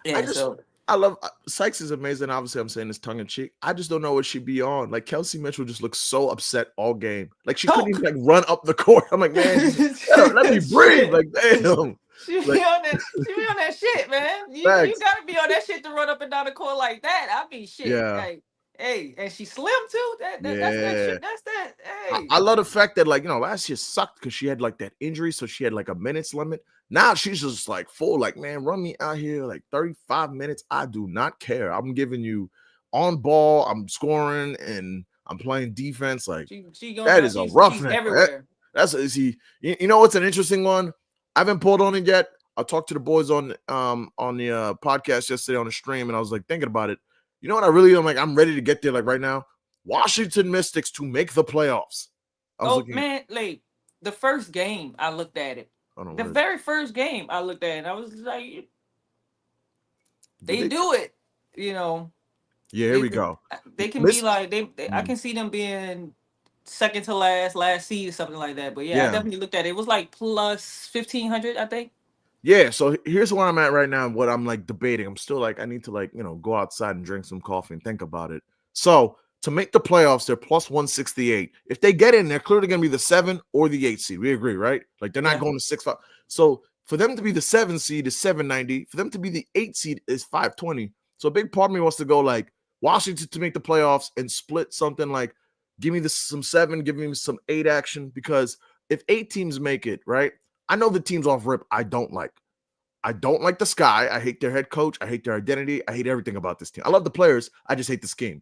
I yeah, just so I love Sykes is amazing. Obviously, I'm saying this tongue in cheek. I just don't know what she'd be on. Like Kelsey Mitchell just looks so upset all game. Like she couldn't even choke. like run up the court. I'm like, man, just let me breathe. Shit. Like, damn. She be Like on that. She be on that shit, man. You facts. gotta be on that shit to run up and down the court like that. I mean, shit. Yeah. Like, hey, and she slim too. That's that Yeah. shit. That's that. I Hey, love the fact that, like, last year sucked because she had like that injury, so she had like a minutes limit. Now she's just like full, like, man, run me out here like 35 minutes. I do not care. I'm giving you on ball, I'm scoring, and I'm playing defense. Like, she going that out. is a She's roughneck. everywhere. That's is he. You know what's an interesting one? I haven't pulled on it yet. I talked to the boys on the podcast yesterday on the stream, and I was like thinking about it. You know what? I really am like. I'm ready to get there. Like right now, Washington Mystics to make the playoffs. I was Oh looking. man, like the first game I looked at it. I don't know The what is. very first game I looked at it, and I was like, Did they they? do it. You know, Yeah, here they we go. they can be Miss. like I Mm, can see them being second to last seed or something like that. But yeah, I yeah, definitely looked at it. It was like plus 1,500, I think. yeah. So here's where I'm at right now. What I'm like debating. I'm still like I need to like go outside and drink some coffee and think about it. So to make the playoffs, they're plus 168. If they get in, they're clearly going to be the 7 or the 8 seed. We agree, right? Like they're not Yeah. going to 6-5. So for them to be the 7 seed is 790. For them to be the 8 seed is 520. So a big part of me wants to go like Washington to make the playoffs and split something like give me some 7, give me some 8 action because if 8 teams make it, right? I know the teams off rip I don't like. I don't like the Sky. I hate their head coach. I hate their identity. I hate everything about this team. I love the players. I just hate the scheme.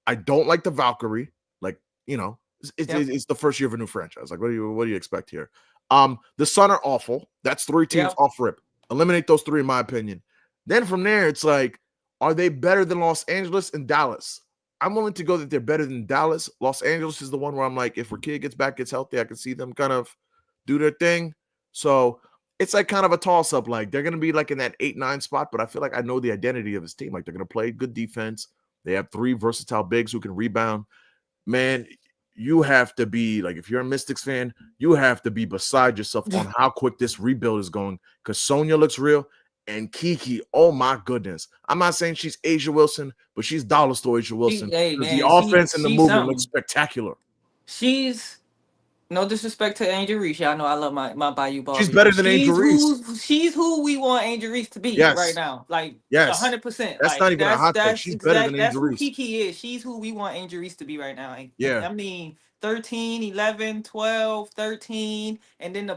I don't like the Valkyrie. Like, Yep. it's the first year of a new franchise. Like, what do you expect here? The Sun are awful. That's 3 teams Yep. off rip. Eliminate those 3, in my opinion. Then from there, it's like, are they better than Los Angeles and Dallas? I'm willing to go that they're better than Dallas. Los Angeles is the one where I'm like, if Rakita gets back, gets healthy, I can see them kind of do their thing. So it's like kind of a toss-up. Like they're gonna be like in that 8-9 spot, but I feel like I know the identity of his team. Like they're gonna play good defense. They have 3 versatile bigs who can rebound. Man, you have to be like, if you're a Mystics fan, you have to be beside yourself on how quick this rebuild is going. Because Sonya looks real, and Kiki, oh my goodness. I'm not saying she's Asia Wilson, but she's dollar store Asia Wilson. Hey Because the man, offense and the she's movement looks something. spectacular. She's no disrespect to Angel Reese. Y'all know I love my Bayou She's Barbie, better but than Angel Reese. she's who we want Angel Reese to be right Yes. now. Like Yes. 100%. That's not Like even a hot take. that's She's better than exact. That's Angel who Reese. Kiki is. She's who we want Angel Reese to be right now. And Yeah. I mean 13, 11, 12, 13, and then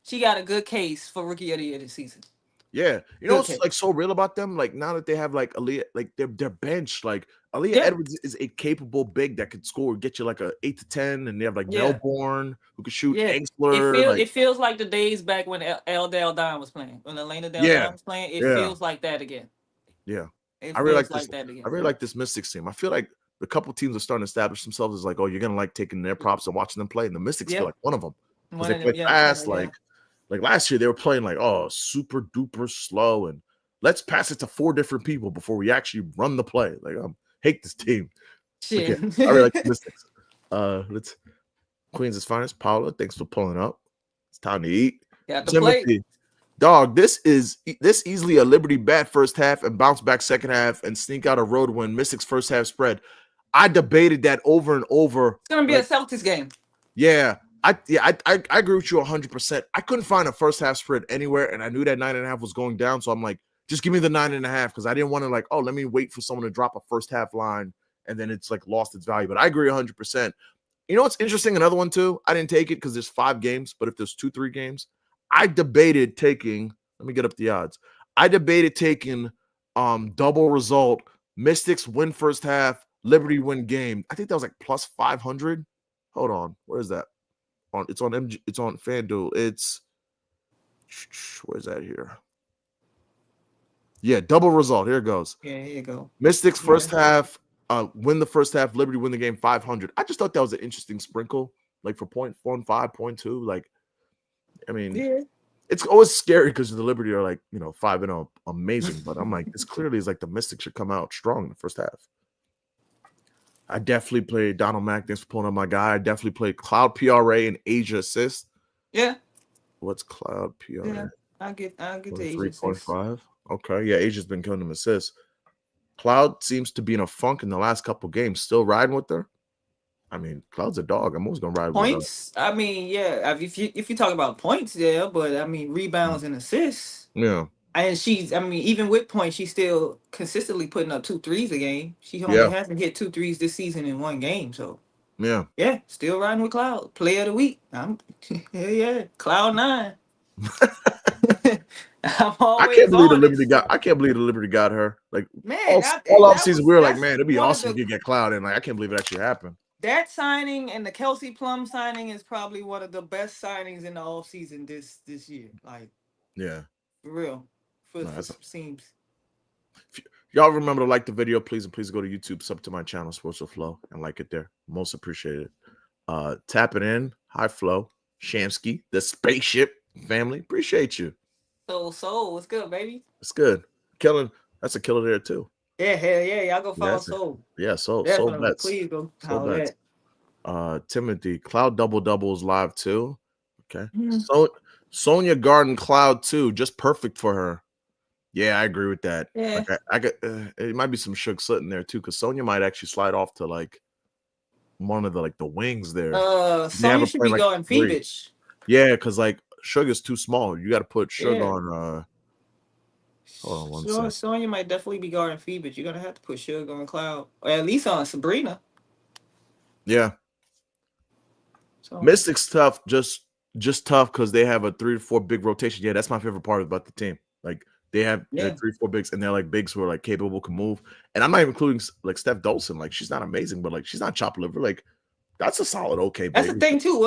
she got a good case for rookie of the year this season. Yeah. You know Good what's like case. so real about them? Like now that they have like Aaliyah, like their bench, like Aaliyah Yeah. Edwards is a capable big that could score, get you like a 8 to 10, and they have like Yeah. Melbourne who could shoot, Yeah. Angsler, like It feels like the days back when El Del Don was playing. When Elena Del yeah, Don was playing, it yeah, feels like that again. yeah. It I really feels like this. like that I again. really like this Mystics team. I feel like the couple teams are starting to establish themselves as like, oh, you're gonna like taking their props and watching them play. And the Mystics feel Yep. like one of them because One they of them, play yeah. fast. Yeah. Like last year, they were playing like, oh, super duper slow, and let's pass it to 4 different people before we actually run the play. Like, I hate this team. But yeah, Shit. I really like the Mystics. Let's Queens' finest, Paula. Thanks for pulling up. It's time to eat. Got the plate. Timothy, dog. This easily a Liberty bad first half and bounce back second half and sneak out a road win. Mystics first half spread. I debated that over and over. It's gonna be a Like, Celtics game. yeah, I agree with you 100%. I couldn't find a first half spread anywhere, and I knew that 9.5 was going down. So I'm like, just give me the 9.5 because I didn't want to like, oh, let me wait for someone to drop a first half line and then it's like lost its value. But I agree 100%. You know what's interesting? Another one too. I didn't take it because there's 5 games, but if there's 2-3 games, I debated taking. Let me get up the odds. I debated taking double result. Mystics win first half. Liberty win game. I think that was like plus 500. Hold on, where is that? It's on MG. It's on FanDuel. It's where's that here? Yeah, double result. Here it goes. Yeah, here you go. Mystics Yeah. first half. Win the first half. Liberty win the game 500. I just thought that was an interesting sprinkle, like for 0.15, 0.2. Like, I mean, Yeah. it's always scary because the Liberty are like, 5-0, amazing. But I'm like, this clearly is like the Mystics should come out strong in the first half. I definitely played Donald Mack. Thanks for pulling up my guy. I definitely played Cloud PRA and Asia Assist. Yeah. What's Cloud PRA? Yeah. I'll get the Asia 3.5. Okay. Yeah, Asia's been killing them assists. Cloud seems to be in a funk in the last couple games. Still riding with her. I mean, Cloud's a dog. I'm always gonna ride with her. Points. I mean, yeah. If you talk about points, yeah, but I mean rebounds and assists. Yeah. And even with points, she's still consistently putting up 2 threes a game. She only hasn't hit 2 threes this season in one game. So yeah, still riding with Cloud. Player of the week. Yeah, Cloud 9. I'm always I can't believe the on Liberty it. I can't believe the Liberty got her. Like, Man, all off season, we were like, that's man, it'd be one of awesome if you get Cloud in. Like, I can't believe it actually happened. That signing and the Kelsey Plum signing is probably one of the best signings in the offseason this year. Like, Yeah. for real. Seems. Y'all remember to like the video, please, and please go to YouTube, sub to my channel, Sports with Flow, and like it there. Most appreciated. Tap it in. Hi, Flow. Shamsky, the spaceship family. Appreciate you. Soul, what's good, baby? It's good. Killing. That's a killer there, too. Yeah, hell yeah. Y'all go follow Soul. Yeah, Soul bets. Please go follow that. Timothy, Cloud double-doubles live, too. Okay. So Sonia Garden, Cloud, too. Just perfect for her. Yeah, I agree with that. Yeah. Like I got it might be some Suge Slit in there too, because Sonya might actually slide off to like one of the wings there. Sonya should be going Phoebus. Yeah, because like Suge is too small. You got to put Suge on. Hold on one second. Sonya might definitely be guarding Phoebus. You're gonna have to put Suge on Cloud, or at least on Sabrina. Yeah. So. Mystic's tough, just tough because they have a 3 to 4 big rotation. Yeah, that's my favorite part about the team. Like. They have 3-4 bigs, and they're like bigs who are like capable, can move. And I'm not even including like Steph Dolson. Like she's not amazing, but like she's not chopped liver. Like that's a solid big. That's the thing too.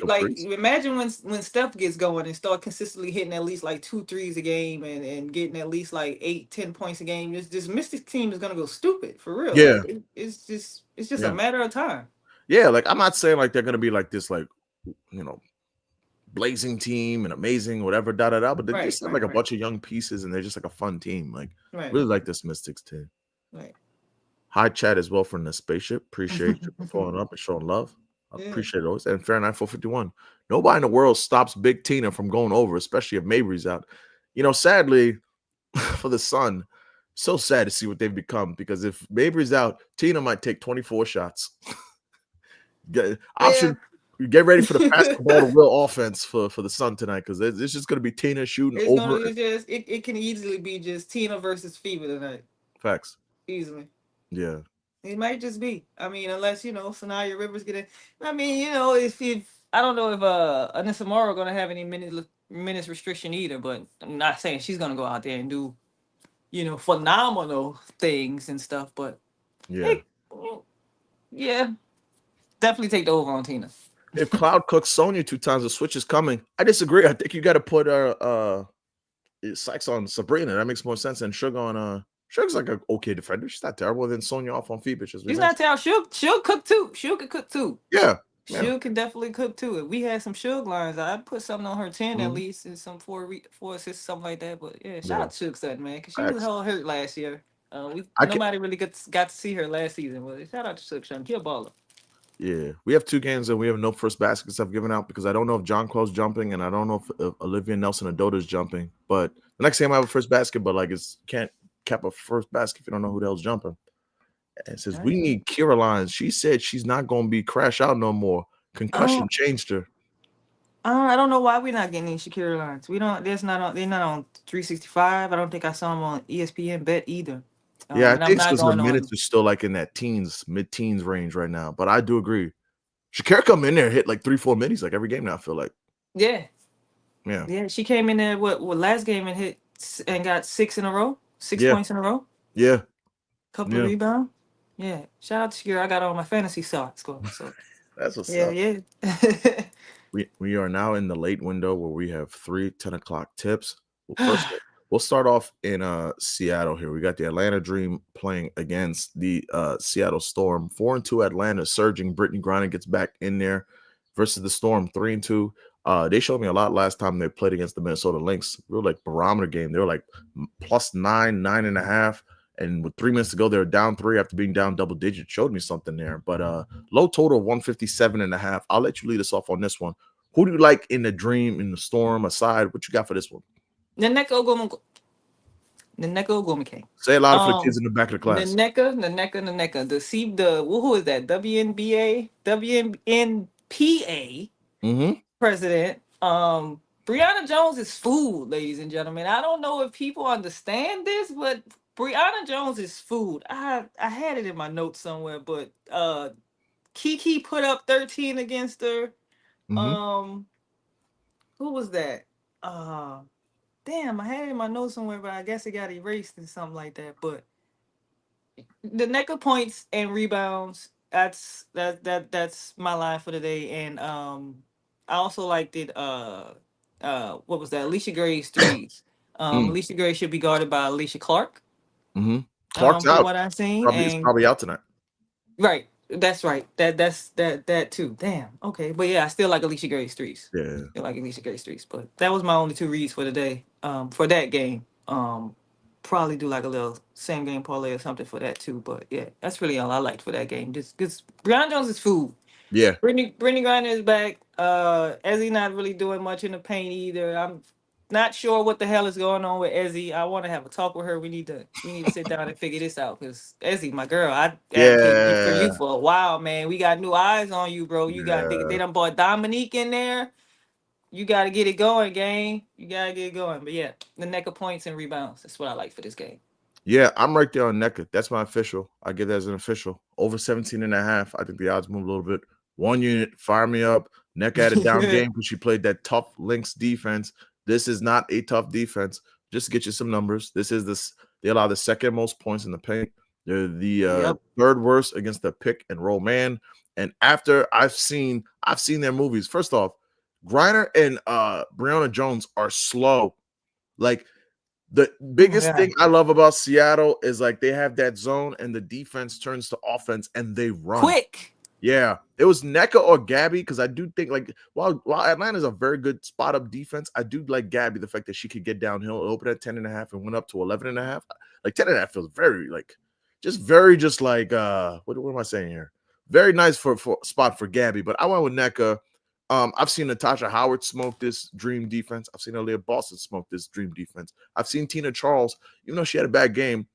Like imagine when Steph gets going and start consistently hitting at least like 2 threes a game and getting at least like 8-10 points a game. This Mystic team is gonna go stupid for real. Yeah, like, it's just a matter of time. Yeah, like I'm not saying like they're gonna be like this, like blazing team and amazing whatever but they just have like a bunch of young pieces and they're just like a fun team. Like really like this Mystics team. Hi chat as well from the spaceship. Appreciate you for following up and showing love. I appreciate it always. And Fahrenheit 451. Nobody in the world stops Big Tina from going over, especially if Mabry's out. Sadly for the Sun, so sad to see what they've become, because if Mabry's out, Tina might take 24 shots. Get ready for the basketball to real offense for the Sun tonight, because it's just going to be Tina shooting over. It can easily be just Tina versus Fever tonight. Facts. Easily. Yeah. It might just be. I mean, unless Sanaya Rivers get it. I mean, if I don't know if Anissa Morrow going to have any minutes restriction either, but I'm not saying she's going to go out there and do phenomenal things and stuff. But yeah, definitely take the over on Tina. If Cloud cooks Sonya 2 times, the switch is coming. I disagree. I think you got to put Sykes on Sabrina. That makes more sense. And Suge on Suge's like an okay defender. She's not terrible. Then Sonya off on Phoebus. She's not terrible. She'll cook too. She'll can cook too. Yeah. Suge can definitely cook too. If we had some Suge lines, I'd put something on her 10 at least, and some 4 assists, something like that. But yeah, shout out to Suge Sutton, man, because she was hell hurt last year. Nobody really got to see her last season. But shout out to Suge Sutton. Kill baller. Yeah, we have 2 games and we have no first basket stuff given out, because I don't know if John Clo's jumping and I don't know if Olivia Nelson Adota's jumping. But the next game I have a first basket, but like can't cap a first basket if you don't know who the hell's jumping. And it says we need Kira Lines. She said she's not going to be crash out no more. Concussion changed her. I don't know why we're not getting any Shakira Lines. We don't. They're not on 365. I don't think I saw them on ESPN Bet either. Yeah, I think because the minutes are still like in that mid-teens range right now. But I do agree. Shakira come in there and hit like 3-4 minis like every game now, I feel like. Yeah. She came in there what last game and hit and got 6 in a row, 6 points in a row. Yeah. Couple of rebounds. Yeah. Shout out to Shakira. I got on my fantasy score. So that's what's up. Yeah. we are now in the late window where we have 3 10 o'clock tips. Well, first we'll start off in Seattle here. We got the Atlanta Dream playing against the Seattle Storm. 4-2 Atlanta surging. Brittany Griner gets back in there versus the Storm 3-2. They showed me a lot last time they played against the Minnesota Lynx. Real like barometer game. They were like +9, 9.5. And with 3 minutes to go, they were down 3 after being down double digits. Showed me something there. But low total of 157.5. I'll let you lead us off on this one. Who do you like in the Dream, in the Storm, aside? What you got for this one? Nneka Ogwumike. Say it louder for the kids in the back of the class. Nneka. Who is that? WNBA, WNPA president. Brianna Jones is food, ladies and gentlemen. I don't know if people understand this, but Brianna Jones is food. I had it in my notes somewhere, but Kiki put up 13 against her. Who was that? Damn, I had it in my notes somewhere, but I guess it got erased and something like that. But the Nneka points and rebounds, that's my line for today. And I also liked it. What was that? Alicia Gray's threes. Alicia Gray should be guarded by Alicia Clark. Clark's out. What I've seen, it's probably out tonight. Right. That's right. That too. Damn. Okay. But yeah, I still like Alicia Gray's threes. Yeah. Still like Alicia Gray's threes. But that was my only 2 reads for today. For that game. Probably do like a little same game parlay or something for that too. But yeah, that's really all I liked for that game. Just because Brianna Jones is food. Yeah. Brittany Griner is back. Ezzy not really doing much in the paint either. I'm not sure what the hell is going on with Ezzy. I want to have a talk with her. We need to sit down and figure this out, because Ezzy, my girl, I advocated for you for a while, man. We got new eyes on you, bro. You got they done bought Dominique in there. You got to get it going, gang. You got to get it going. But yeah, the Nneka points and rebounds. That's what I like for this game. Yeah, I'm right there on Nneka. That's my official. I give that as an official. Over 17.5. I think the odds move a little bit. 1 unit, fire me up. Nneka had a down game because she played that tough Lynx defense. This is not a tough defense. Just to get you some numbers, they allow the second most points in the paint. They're the third worst against the pick and roll man. And after I've seen their movies. First off, Griner and Brianna Jones are slow. Like, the biggest thing I love about Seattle is like they have that zone and the defense turns to offense and they run quick. Yeah, it was Nneka or Gabby, because I do think, like, while Atlanta's a very good spot up defense, I do like Gabby, the fact that she could get downhill, open at 10.5 and went up to 11.5. Like 10.5 feels very like what am I saying here? Very nice for spot for Gabby, but I went with Nneka. I've seen Natasha Howard smoke this dream defense. I've seen Aaliyah Boston smoke this dream defense. I've seen Tina Charles, even though she had a bad game,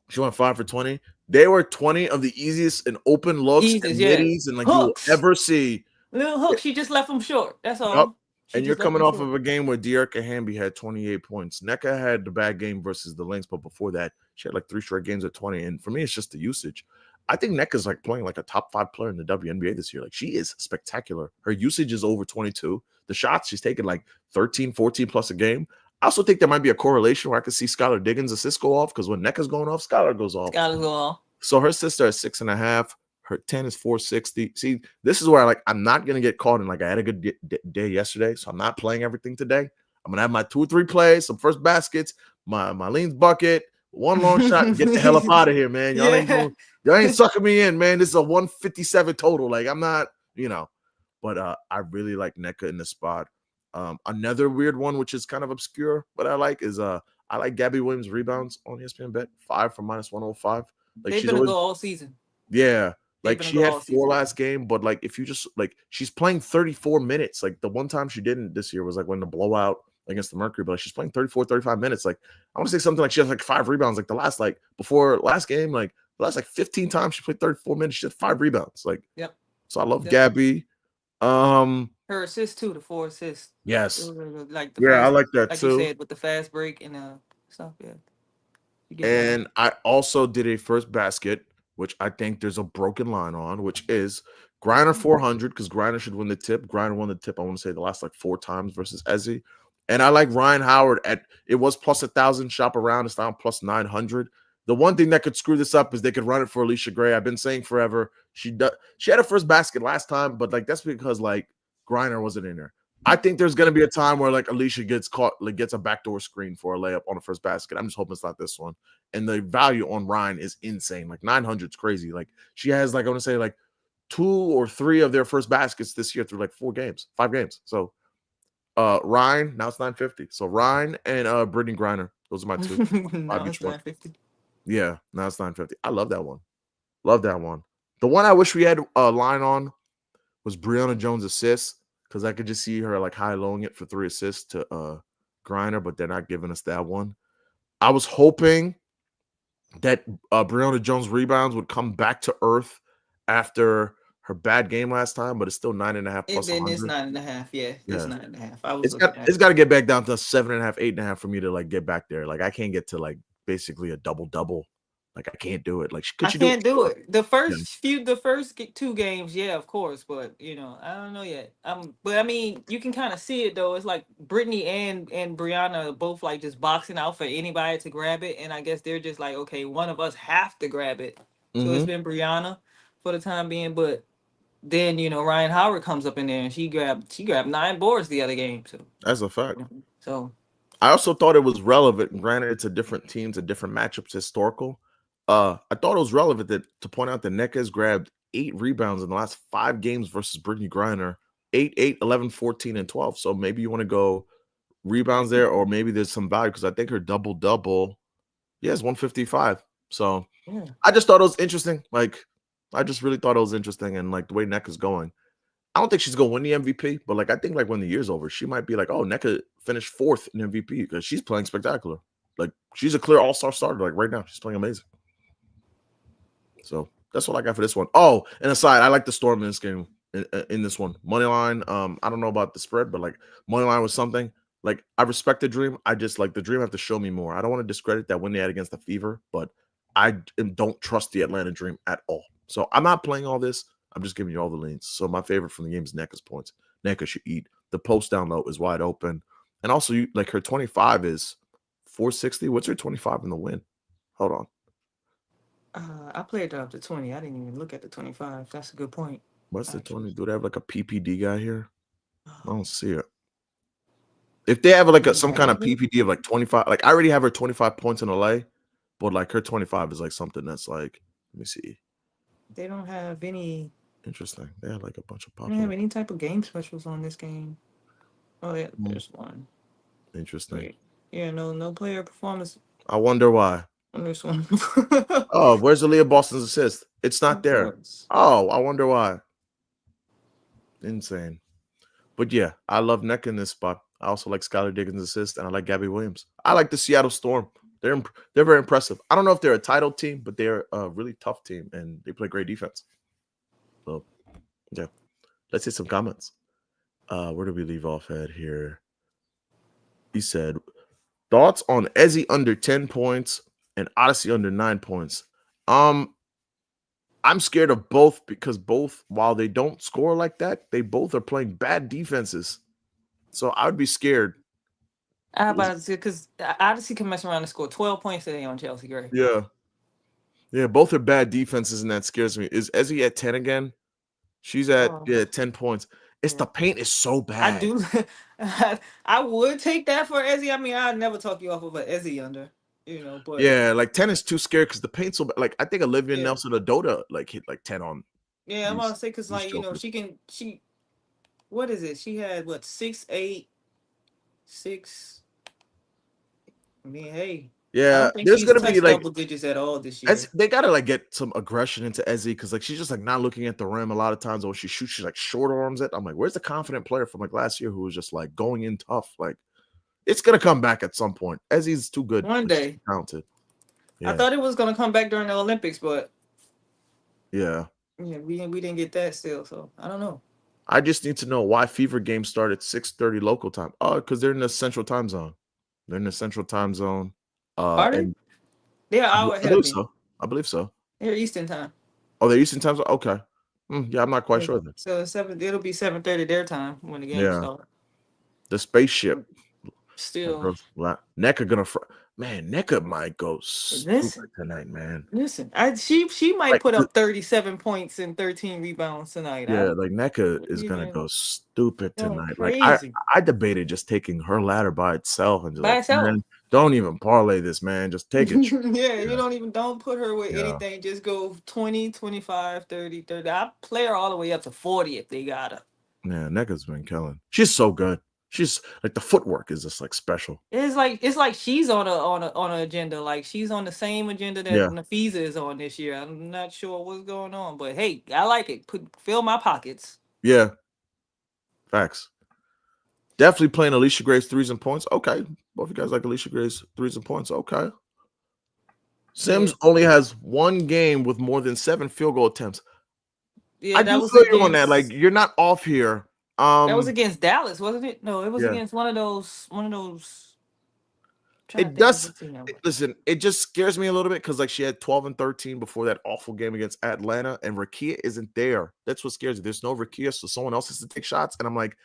she went 5 for 20. They were 20 of the easiest and open looks and middies and like hooks you'll ever see. Little hook, she just left them short. That's all. Yep. And you're coming off of a game where Dearica Hamby had 28 points. Nneka had the bad game versus the Lynx, but before that, she had like 3 straight games at 20. And for me, it's just the usage. I think Nneka's like playing like a top 5 player in the WNBA this year. Like, she is spectacular. Her usage is over 22. The shots, she's taking like 13, 14 plus a game. I also think there might be a correlation where I could see Skylar Diggins' assist go off, because when Nneka's going off, Skylar goes off. So her sister is 6.5. Her 10 is 460. See, this is where I'm not going to get caught in like I had a good day yesterday, so I'm not playing everything today. I'm going to have my 2 or 3 plays, some first baskets, my leans bucket, 1 long shot, and get the hell up out of here, man. Y'all ain't sucking me in, man. This is a 157 total. Like, I'm not, but I really like Nneka in this spot. Another weird one, which is kind of obscure, but I like is I like Gabby Williams rebounds on ESPN Bet, 5 for -105. Like, they've been a go all season. Yeah, like she had 4 last game, but like if you just like she's playing 34 minutes. Like the one time she didn't this year was like when the blowout against the Mercury, but like, she's playing 34, 35 minutes. Like, I want to say something like she has like 5 rebounds. Like the last before last game, like the last 15 times she played 34 minutes, she had 5 rebounds. Like, yep. So I love Gabby. Her assist too, the 4 assists. Yes. Like the I like that like too. You said, with the fast break and stuff. Yeah. And I also did a first basket, which I think there's a broken line on, which is Griner 400, because Griner should win the tip. Griner won the tip, I want to say, the last 4 times versus Ezzy. And I like Ryan Howard it was plus 1,000, shop around, it's down plus 900. The one thing that could screw this up is they could run it for Alicia Gray. I've been saying forever. She had her first basket last time, but that's because Griner wasn't in there. I think there's going to be a time where Alicia gets caught, gets a backdoor screen for a layup on the first basket. I'm just hoping it's not this one. And the value on Ryan is insane. 900 is crazy. She has I want to say 2 or 3 of their first baskets this year through 5 games. So Ryan. Now it's 950. So Ryan and Brittany Griner. Those are my two. No, Five it's each one. 950. Yeah, now it's 950. I love that one. Love that one. The one I wish we had a line on was Breonna Jones assists, because I could just see her like high-lowing it for 3 assists to Griner, but they're not giving us that one. I was hoping that Breonna Jones rebounds would come back to earth after her bad game last time, but it's still 9.5 And plus then it's 100. 9.5. Yeah, it's Yeah, 9.5. I was it's got looking at it's it. got to get back down to 7.5, 8.5 for me to like get back there. Like I can't get to like basically a double double. Like I can't do it. Like could I she do it? can't do Sure. it. The Yeah. first 2 games, yeah, of course, but I don't know yet. But I mean, you can kind of see it though. It's like Brittany and Brianna are both like just boxing out for anybody to grab it, and I guess they're just like, okay, one of us have to grab it. So it's Mm-hmm. been Brianna for the time being, but then Ryan Howard comes up in there and she grabbed 9 boards the other game. So That's a fact. so I also thought it was relevant. Granted, it's a different teams, a different matchups, historical. I thought it was relevant to point out that NECA has grabbed 8 rebounds in the last 5 games versus Brittany Griner. 8, 8, 11, 14, and 12. So maybe you want to go rebounds there, or maybe there's some value because I think her double double, yeah, is 155. So yeah. I just thought it was interesting. Like, I just really thought it was interesting, and like the way NECA's going. I don't think she's gonna win the MVP, but like I think like when the year's over, she might be like, oh, NECA finished 4th in MVP because she's playing spectacular. Like she's a clear all-star starter. Like right now, she's playing amazing. So that's what I got for this one. Oh, and aside, I like the Storm in this game. In this one, money line. I don't know about the spread, but like money line was something. Like I respect the Dream. I just like the Dream have to show me more. I don't want to discredit that win they had against the Fever, but don't trust the Atlanta Dream at all. So I'm not playing all this. I'm just giving you all the leans. So my favorite from the game is NECA's points. NECA should eat. The post down low is wide open, and also you like her 25 is 460. What's her 25 in the win? Hold on. I played up to 20. I didn't even look at the 25. That's a good point. What's the Actually. 20? Do they have like a PPD guy here? I don't see it. If they have like some kind of PPD of like 25, like I already have her 25 points in LA, but like her 25 is like something that's like, let me see. They don't have any. Interesting. They have like a bunch of They don't have popular. any type of game specials on this game. Oh yeah, Mm, there's one. interesting. Wait, yeah, no player performance I wonder why. on this one. Oh, where's Aaliyah Boston's assist? It's not Of there. course. Oh, I wonder why. Insane. But yeah, I love Neck in this spot. I also like Skylar Diggins' assist, and I like Gabby Williams. I like the Seattle Storm. They're very impressive. I don't know if they're a title team, but they're a really tough team, and they play great defense. So yeah, let's hit some comments. Where do we leave off at here? He said, thoughts on Ezzy under 10 points and Odyssey under 9 points. I'm scared of both because both, while they don't score like that, they both are playing bad defenses. So I would be scared. I about to say because Odyssey can mess around and score 12 points today on Chelsea Gray. Yeah. Yeah, both are bad defenses, and that scares me. Is Ezzy at 10 again? She's at Oh, 10 points. It's yeah. the paint is so I bad. do. I would take that for Ezzy. I mean, I'd never talk you off of an Ezzy under, but Yeah, like 10 is too scary because the paint's so bad. Like I think Olivia yeah, Nelson Adota like hit like 10 on yeah. I'm about these to say because these like jokers. she what is it? She had what 6'8", 6. I mean, hey, I Yeah, don't think there's she's gonna be touched like double digits at all this as year. they gotta like get some aggression into Ezzy because like she's just like not looking at the rim a lot of times. Or when she shoots, she's like short arms it. I'm like, where's the confident player from like last year who was just like going in tough? Like it's gonna come back at some point. Ezzy's too good. One Like, she's day, too talented. I Yeah, thought it was gonna come back during the Olympics, but yeah. yeah, we didn't get that still. So I don't know. I just need to know why Fever games start at 6:30 local time. Oh, because they're in the central time zone. They're in the central time zone. Are they? And They're an hour I ahead of believe me. so. I believe so. They're Eastern time. Oh, they're Eastern time zone. Okay. Yeah, I'm not quite Yeah. sure then. So seven. It'll be 7:30 their time when the game Yeah, starts. the spaceship. That Still, girl's NECA gonna man. NECA might go listen, stupid tonight, man. listen. She might Like, put up 37 points and 13 rebounds tonight. I yeah, like NECA is wouldn't gonna even go stupid going tonight. Like, crazy I debated just taking her ladder by itself and just by like, itself. man, don't even parlay this, man. Just take it. Yeah, Yeah, don't put her with yeah, anything. Just go 20, 25, 30, 30. I play her all the way up to 40 if they got her. yeah. NECA's been killing. She's so good. She's like the footwork is just like special. It's like she's on a agenda. Like she's on the same agenda that Yeah, Nafisa is on this year. I'm not sure what's going on, but hey, I like it. Fill my pockets. yeah, facts. Definitely playing Alicia Gray's threes and points. Okay, both of you guys like Alicia Gray's threes and points. Okay. Yeah, Sims only has one game with more than 7 field goal attempts. yeah. I That do was feel you on that. Like against you're not off here. that was against Dallas, wasn't it? No, it was Yeah. against one of those. Trying to It think of does. what team that was. Listen, it just scares me a little bit because like she had 12 and 13 before that awful game against Atlanta, and Rakia isn't there. That's what scares me. There's no Rakia, so someone else has to take shots. And I'm like,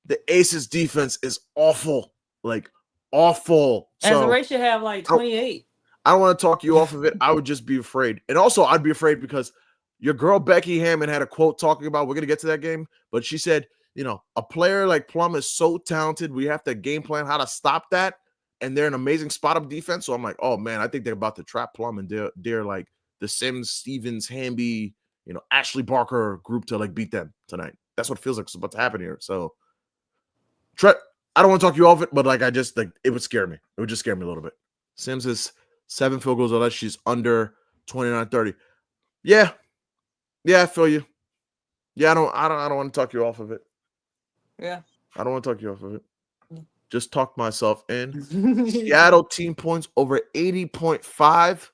the Aces defense is awful. Like awful. As a So should have like I don't, 28. I don't want to talk you off of it. I would just be afraid. And also I'd be afraid because your girl Becky Hammond had a quote talking about we're gonna get to that game, but she said, a player like Plum is so talented. We have to game plan how to stop that. And they're an amazing spot up defense. So I'm like, oh man, I think they're about to trap Plum and they're like the Sims, Stevens, Hamby, Ashley Barker group to like beat them tonight. That's what feels like it's about to happen here. So I don't want to talk you off it, but like I just like it would scare me. It would just scare me a little bit. Sims is 7 field goals or less. She's under 29-30. Yeah. Yeah, I feel you. Yeah, I don't want to talk you off of it. Yeah. I don't want to talk you off of it. Just talk myself in. Seattle team points over 80.5.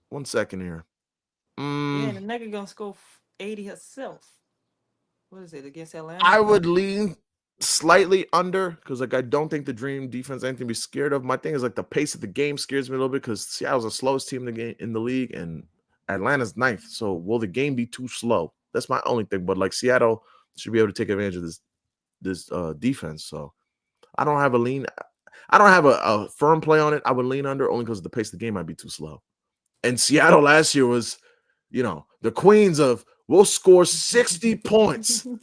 1 second here. Yeah, the nigga gonna score 80 herself. What is it against Atlanta? I would lean slightly under because like I don't think the Dream defense anything to be scared of. My thing is like the pace of the game scares me a little bit because Seattle's the slowest team in the league and Atlanta's ninth. So will the game be too slow? That's my only thing. But like Seattle should be able to take advantage of this defense. So I don't have a lean. I don't have a firm play on it. I would lean under only because the pace of the game might be too slow. And Seattle last year was, the queens of we'll score 60 points in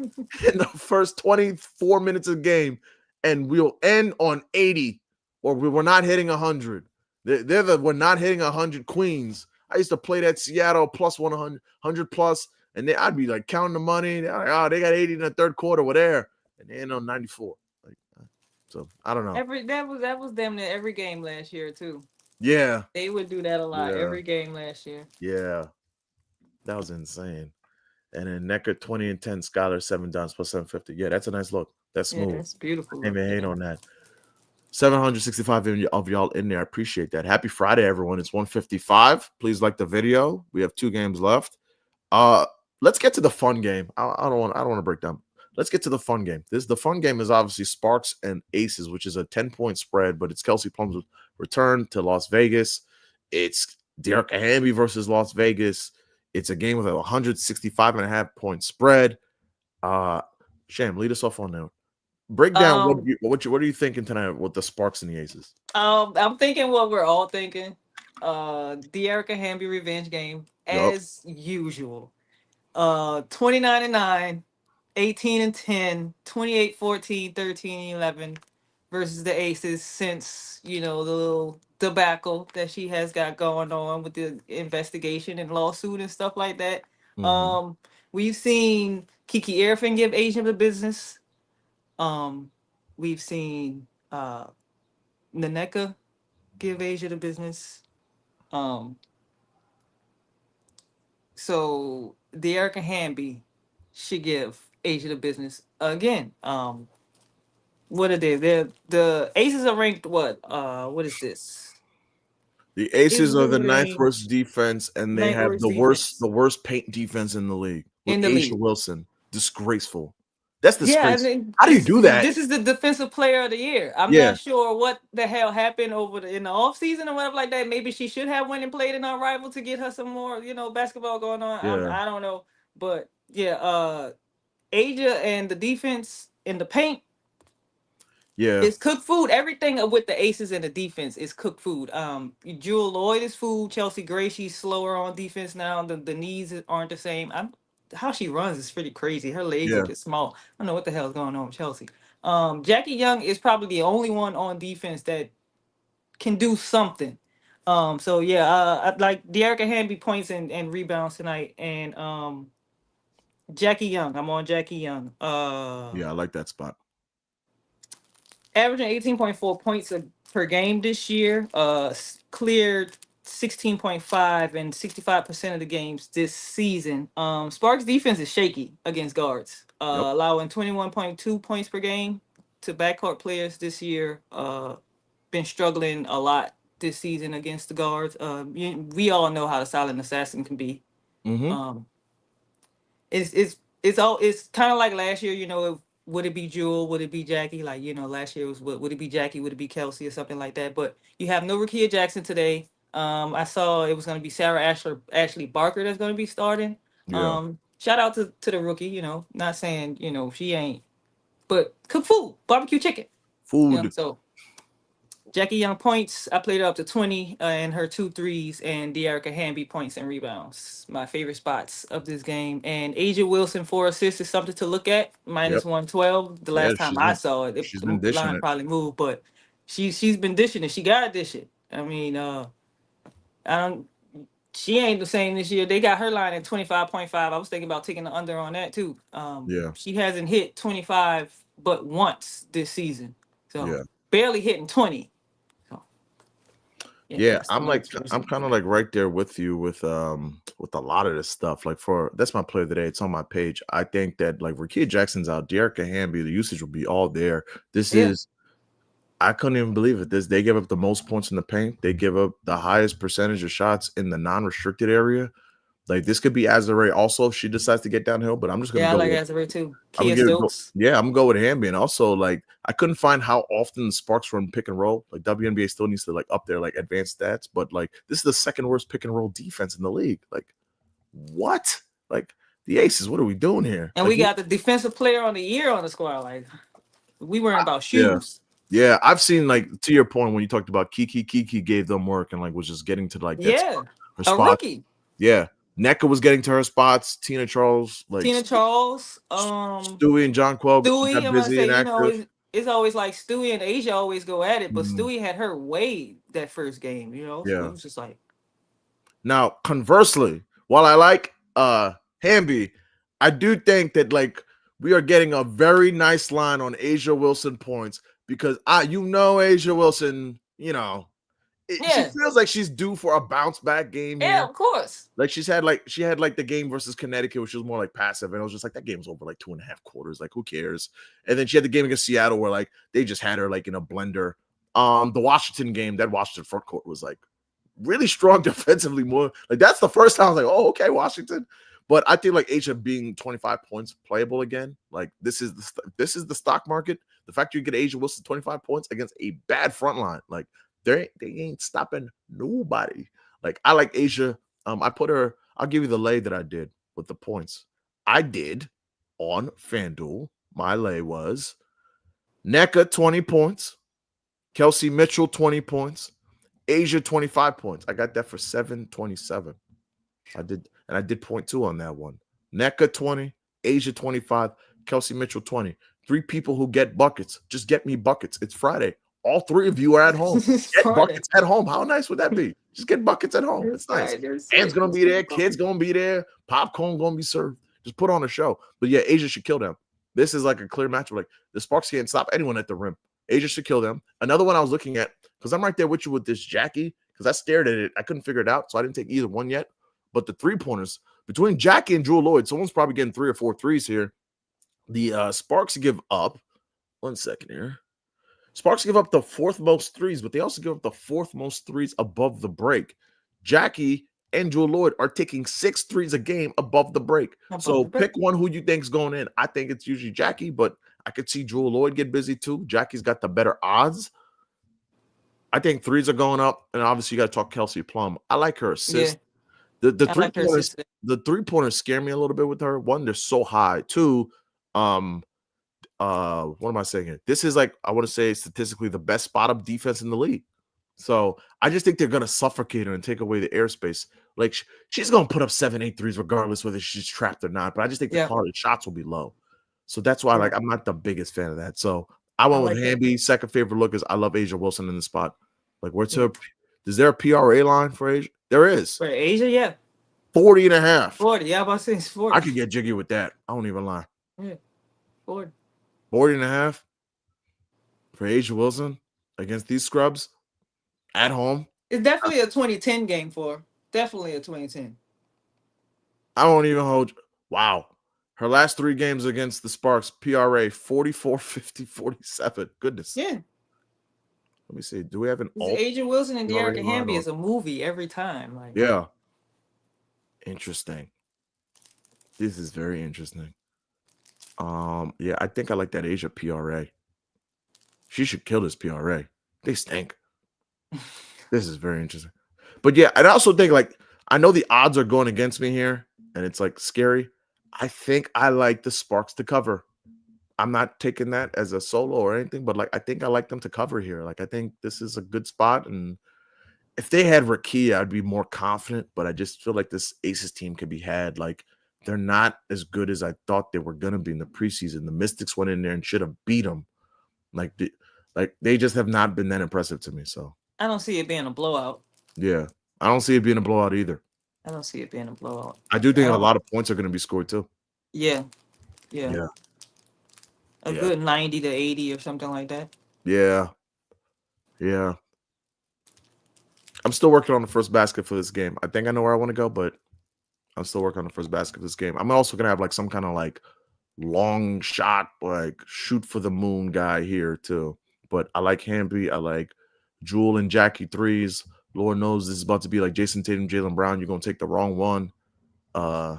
the first 24 minutes of the game and we'll end on 80 or we were not hitting 100. We're not hitting 100 queens. I used to play that Seattle plus 100 plus and I'd be like counting the money. They're like, oh, they got 80 in the third quarter, whatever. And they end on 94. Like, so I don't know. That was damn near every game last year too. Yeah. They would do that a lot Yeah. every game last year. Yeah. That was insane. And then Necker 20 and 10, Skylar 7 downs plus 750. Yeah, that's a nice look. That's Yeah, smooth. that's beautiful. Can't even hate on that. 765 of y'all in there. I appreciate that. Happy Friday, everyone. It's 155. Please like the video. We have 2 games left. Let's get to the fun game. I don't want to break down. Let's get to the fun game. The fun game is obviously Sparks and Aces, which is a 10-point spread, but it's Kelsey Plum's return to Las Vegas. It's Derek Hamby versus Las Vegas. It's a game with a 165.5-point spread. Sham, lead us off on that. Break down what are you thinking tonight with the Sparks and the Aces? I'm thinking what we're all thinking. The Erica Hamby revenge game as usual. 29-9, 18-10, 28-14, 13-11 versus the Aces since, the little debacle that she has got going on with the investigation and lawsuit and stuff like that. Mm-hmm. We've seen Kiki Erfin give Asian the business. We've seen Naneka give Asia the business. So the Erica Hamby should give Asia the business again. What are they? The Aces are ranked what? What is this? The Aces are the ninth Including worst defense, and they ninth have worst the worst defense the worst paint defense in the league with in the Aisha league. Wilson. Disgraceful. That's Yeah, and disgraceful. then How do you this do that? this is the defensive player of the year. I'm Yeah, not sure what the hell happened in the off season or whatever like that. Maybe she should have went and played in our rival to get her some more, basketball going on. yeah, I don't know, but yeah, Asia and the defense in the paint yeah, is cooked food. Everything with the Aces and the defense is cooked food. Jewel Lloyd is food. Chelsea Gray, she's slower on defense now. The knees aren't the same. How she runs is pretty crazy. Her legs are yeah, just small. I don't know what the hell is going on with Chelsea. Jackie Young is probably the only one on defense that can do something. So yeah, I'd like Dearica Hamby points and rebounds tonight, and Jackie Young. I'm on Jackie Young. yeah. I like that spot. averaging 18.4 points per game this year. Cleared 16.5 and 65% of the games this season. Sparks defense is shaky against guards, Yep. allowing 21.2 points per game to backcourt players this year. Been struggling a lot this season against the guards. We all know how the silent assassin can be. Mm-hmm. Um, it's kind of like last year. Would it be Jewel? Would it be Jackie? Like, last year was would it be Jackie? Would it be Kelsey or something like that? But you have no Rakia Jackson today. I saw it was going to be Sarah Ashley Barker that's going to be starting. Yeah. Shout out to the rookie. Not saying she ain't, but cook food, barbecue chicken. Food. So Jackie Young points. I played her up to 20 and her 2 threes, and De'Arica Hamby points and rebounds. My favorite spots of this game. And Asia Wilson 4 assists is something to look at. Yep. Minus 112. The Yeah, last time I saw it, she's been the dishing line it. probably moved, but she's been dishing it. She gotta dish it. I mean, I don't. She ain't the same this year. They got her line at 25.5. I was thinking about taking the under on that too. Yeah. She hasn't hit 25 but once this season, so Yeah. barely hitting 20. Yeah, I'm kind of like right there with you with a lot of this stuff. Like that's my play of the day. It's on my page. I think that like Rakia Jackson's out, De'Arica Hamby, the usage will be all there. I couldn't even believe it. They give up the most points in the paint. They give up the highest percentage of shots in the non-restricted area. Like this could be Azare also if she decides to get downhill, but I'm just gonna I go like with Azare too. I'm Kia gonna Stokes. I'm gonna go with Hamby. And also, like, I couldn't find how often the Sparks run pick and roll. Like WNBA still needs to like up their like advanced stats, but like this is the second worst pick and roll defense in the league. Like, what? Like the Aces, what are we doing here? And like, we got the defensive player on the year on the squad. Like, we weren't about yeah. shoes. Yeah, I've seen like to your point when you talked about Kiki gave them work and like was just getting to like that her spot. Rookie. Yeah. NECA was getting to her spots. Tina Charles, Stewie and John Quell got I'm gonna busy say, and active. It's always like Stewie and Asia always go at it, but Stewie had her way that first game, So it was just like. Now, conversely, while I like Hamby, I do think that like we are getting a very nice line on Asia Wilson points because Asia Wilson, she feels like she's due for a bounce back game here. Yeah, of course. Like she had the game versus Connecticut, which was more like passive, and it was just like that game was over like 2.5 quarters. Like who cares? And then she had the game against Seattle where like they just had her like in a blender. The Washington game, that Washington front court was like really strong defensively. More like that's the first time I was like, oh, okay, Washington. But I think like Asia being 25 points playable again. Like this is the stock market. The fact you get Asia Wilson 25 points against a bad front line, like they ain't stopping nobody. Like I like Asia. I put her. I'll give you the lay that I did with the points. I did on FanDuel. My lay was NECA 20 points, Kelsey Mitchell 20 points, Asia 25 points. I got that for 727. I did 0.2 on that one. NECA 20, Asia 25, Kelsey Mitchell 20. 3 people who get buckets. Just get me buckets. It's Friday. All 3 of you are at home. Get buckets at home. How nice would that be? Just get buckets at home. It's nice. Fans gonna be there. Kids gonna be there. Popcorn gonna be served. Just put on a show. But yeah, Asia should kill them. This is like a clear matchup. Like the Sparks can't stop anyone at the rim. Asia should kill them. Another one I was looking at, because I'm right there with you with this Jackie, because I stared at it. I couldn't figure it out, so I didn't take either one yet. But the 3-pointers between Jackie and Jewel Lloyd, someone's probably getting 3 or 4 threes here. The Sparks give up. 1 second here. Sparks give up the 4th most threes, but they also give up the 4th most threes above the break. Jackie and Jewel Lloyd are taking 6 threes a game above the break. Pick one who you think's going in. I think it's usually Jackie, but I could see Jewel Lloyd get busy too. Jackie's got the better odds. I think threes are going up, and obviously you got to talk Kelsey Plum. I like her assist. Yeah. The 3-pointers, the 3-pointers scare me a little bit with her. One, they're so high. 2, what am I saying here? This is like, I want to say statistically the best spot up defense in the league. So I just think they're going to suffocate her and take away the airspace. Like she's going to put up 7, 8 threes regardless whether she's trapped or not. But I just think the quality of shots will be low. So that's why I'm not the biggest fan of that. So I went with Hamby. Second favorite look is I love Asia Wilson in the spot. Like is there a PRA line for Asia? There is. For Asia, yeah. 40.5. 40. Yeah, I'm about to say it's 40. I could get jiggy with that. I don't even lie. Yeah. 40. 40.5. for Asia Wilson against these scrubs at home. It's definitely a 2010 game for her. Definitely a 2010. I won't even hold. Wow. Her last 3 games against the Sparks, PRA 44, 50, 47. Goodness. Yeah. Let me see. Do we have an alt Asia Wilson and PRA De'Arica line? Hamby Or is a movie every time. Like, yeah. Interesting. This is very interesting. Yeah, I think I like that Asia PRA. She should kill this PRA. They stink. This is very interesting. But yeah, and I also think like I know the odds are going against me here, and it's like scary. I think I like the Sparks to cover. I'm not taking that as a solo or anything, but like I think I like them to cover here. Like I think this is a good spot, and if they had Rakia, I'd be more confident. But I just feel like this Aces team could be had. Like they're not as good as I thought they were gonna be in the preseason. The Mystics went in there and should have beat them. Like they just have not been that impressive to me. So I don't see it being a blowout. yeah, I don't see it being a blowout either. I don't see it being a blowout. I do I think a don't. lot of points are going to be scored too. Yeah. Yeah. Yeah, A yeah, good 90 to 80 or something like that. yeah, yeah. I'm still working on the first basket for this game. I think I know where I want to go, but I'm still working on the first basket for this game. I'm also gonna have like some kind of like long shot, like shoot for the moon guy here too. But I like Hamby. I like Jewel and Jackie threes. Lord knows this is about to be like Jason Tatum, Jalen Brown. You're gonna take the wrong one. Uh,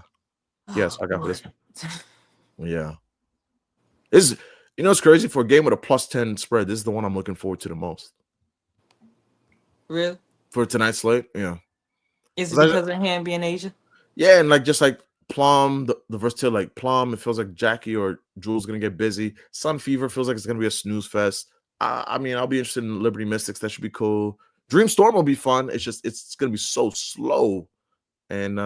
yes, Oh, I got for Lord. this one. Yeah, this it's crazy for a game with a +10 spread. This is the one I'm looking forward to the most Really? for tonight's slate. Yeah. Is it 'Cause because of him being Asian? Yeah, and like just like Plum, the versatility, like Plum, it feels like Jackie or Jules gonna get busy. Sun Fever feels like it's gonna be a snooze fest. I mean, I'll be interested in Liberty Mystics. That should be cool. Dreamstorm will be fun. It's just it's gonna be so slow. And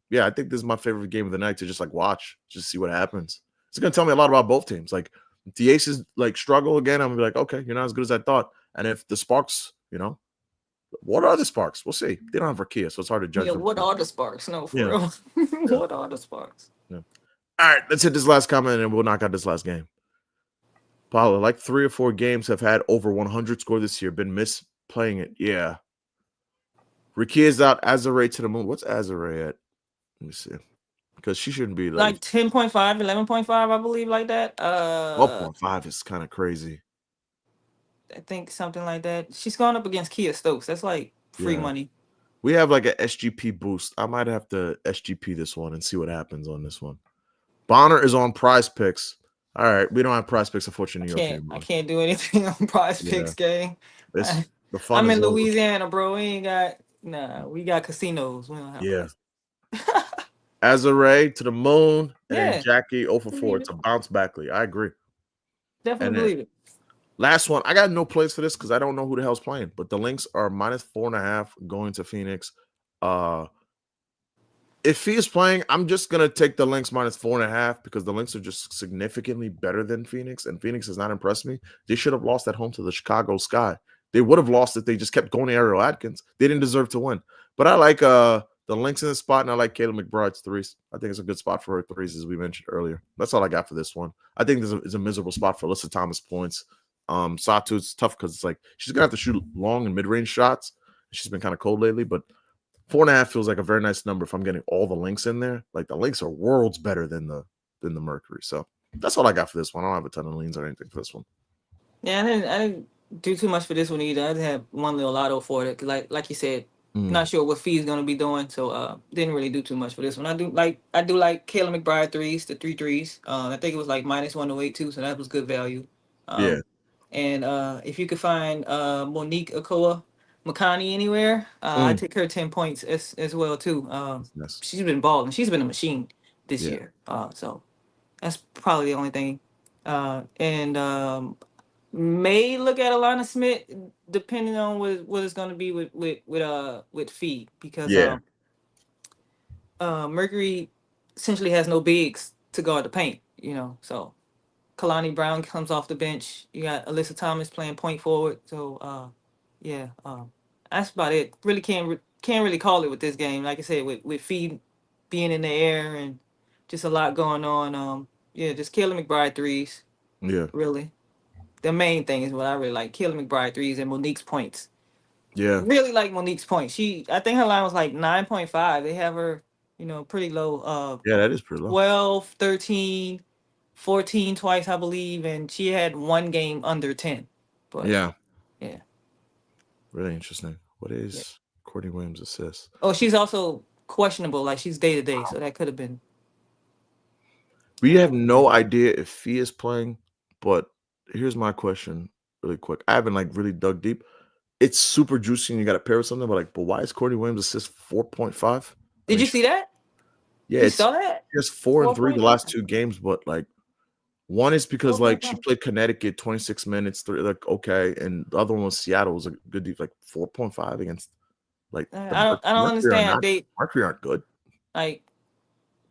yeah, I think this is my favorite game of the night to just like watch, just see what happens. It's gonna tell me a lot about both teams. Like if the Aces like struggle again, I'm gonna be like, okay, you're not as good as I thought. And if the Sparks, what are the Sparks? We'll see. They don't have Rakia, so it's hard to judge Yeah, them. what are the sparks? No, for Yeah, real. yeah, What are the sparks? yeah. All right, let's hit this last comment and we'll knock out this last game. Paula, like 3 or 4 games have had over 100 score this year. Been misplaying it. Yeah. Rakia's out. Azare to the moon. What's Azare at? Let me see. Because she shouldn't be like Like 10.5, 11.5, I believe, like that. 12.5 is kind of crazy. I think something like that. She's going up against Kia Stokes. That's like free Yeah. money. We have like a SGP boost. I might have to SGP this one and see what happens on this one. Bonner is on Prize Picks. All right, we don't have Prize Picks, unfortunately, in New York I anymore. can't do anything on Prize Yeah, Picks game. it's the fun I'm is in over. Louisiana, bro. We got casinos. We don't have Yeah. prize. Azare to the moon and Yeah, Jackie 0 for 4. believe It's it. a bounce back lead. I agree. Definitely And then believe it. last one, I got no plays for this because I don't know who the hell's playing, but the Lynx are -4.5 going to Phoenix. If he is playing, I'm just gonna take the Lynx -4.5 because the Lynx are just significantly better than Phoenix, and Phoenix has not impressed me. They should have lost at home to the Chicago Sky. They would have lost if they just kept going to Ariel Atkins. They didn't deserve to win. But I like the Lynx in the spot, and I like Kayla McBride's threes. I think it's a good spot for her threes, as we mentioned earlier. That's all I got for this one. I think this is a miserable spot for Alyssa Thomas points. Satu, it's tough because it's like she's gonna have to shoot long and mid-range shots. She's been kind of cold lately, but 4.5 feels like a very nice number if I'm getting all the Lynx in there. Like the Lynx are worlds better than the Mercury. So that's all I got for this one. I don't have a ton of leans or anything for this one. Yeah, I didn't do too much for this one either. I just had one little lotto for it. 'Cause like you said, Mm, not sure what fee's gonna be doing, so didn't really do too much for this one. I do like Kayla McBride threes, the three threes. I think it was like -108 too, so that was good value. yeah, Um, and if you could find Monique Okoa Makani anywhere, I mm, take her 10 points as well too. that's nice. She's been balling. She's been a machine this Yeah, year. So that's probably the only thing. And may look at Alana Smith depending on what it's going to be with feed because yeah, Mercury essentially has no bigs to guard the paint, so Kalani Brown comes off the bench. You got Alyssa Thomas playing point forward. So yeah, that's about it. Really can't really call it with this game. Like I said, with feed being in the air and just a lot going on. Yeah, just Kayla McBride threes yeah. really. the main thing is what I really like. Kayla McBride threes and Monique's points. Yeah. Really like Monique's points. I think her line was like 9.5. They have her, pretty low. Yeah, that is pretty low. 12, 13, 14 twice, I believe, and she had one game under 10. But Yeah. yeah. Really interesting. What Yeah. is Courtney Williams' assist? Oh, she's also questionable. Like she's day to day, so that could have been. We have no idea if Fee is playing, but here's my question really quick. I haven't like really dug deep. It's super juicy and you got to pair with something, but why is Courtney Williams assist 4.5? I Did mean, you see that? yeah, You it's saw that? just 4 and 3 the 4.5. last 2 games, but like one is because like she 4.5. played Connecticut 26 minutes, like okay, and the other one was Seattle was a good deep, like 4.5 against like the I don't Mercury are understand. not Mercury aren't good. Like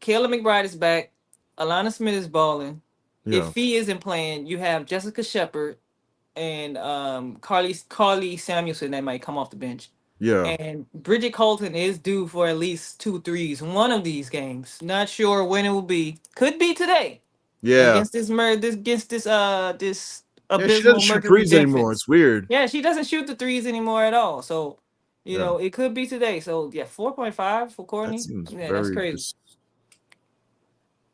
Kayla McBride is back. Alana Smith is balling. If Yeah, Fee isn't playing, you have Jessica Shepard and Carly Samuelson that might come off the bench. yeah, And Bridget Colton is due for at least 2 threes one of these games. Not sure when it will be. Could be today yeah. against this Yeah, she doesn't abysmal shoot Mercury threes anymore. defense. It's weird. Yeah, she doesn't shoot the threes anymore at all. So, Yeah, it could be today. So yeah, 4.5 for that Courtney. seems Yeah, that's very crazy. just.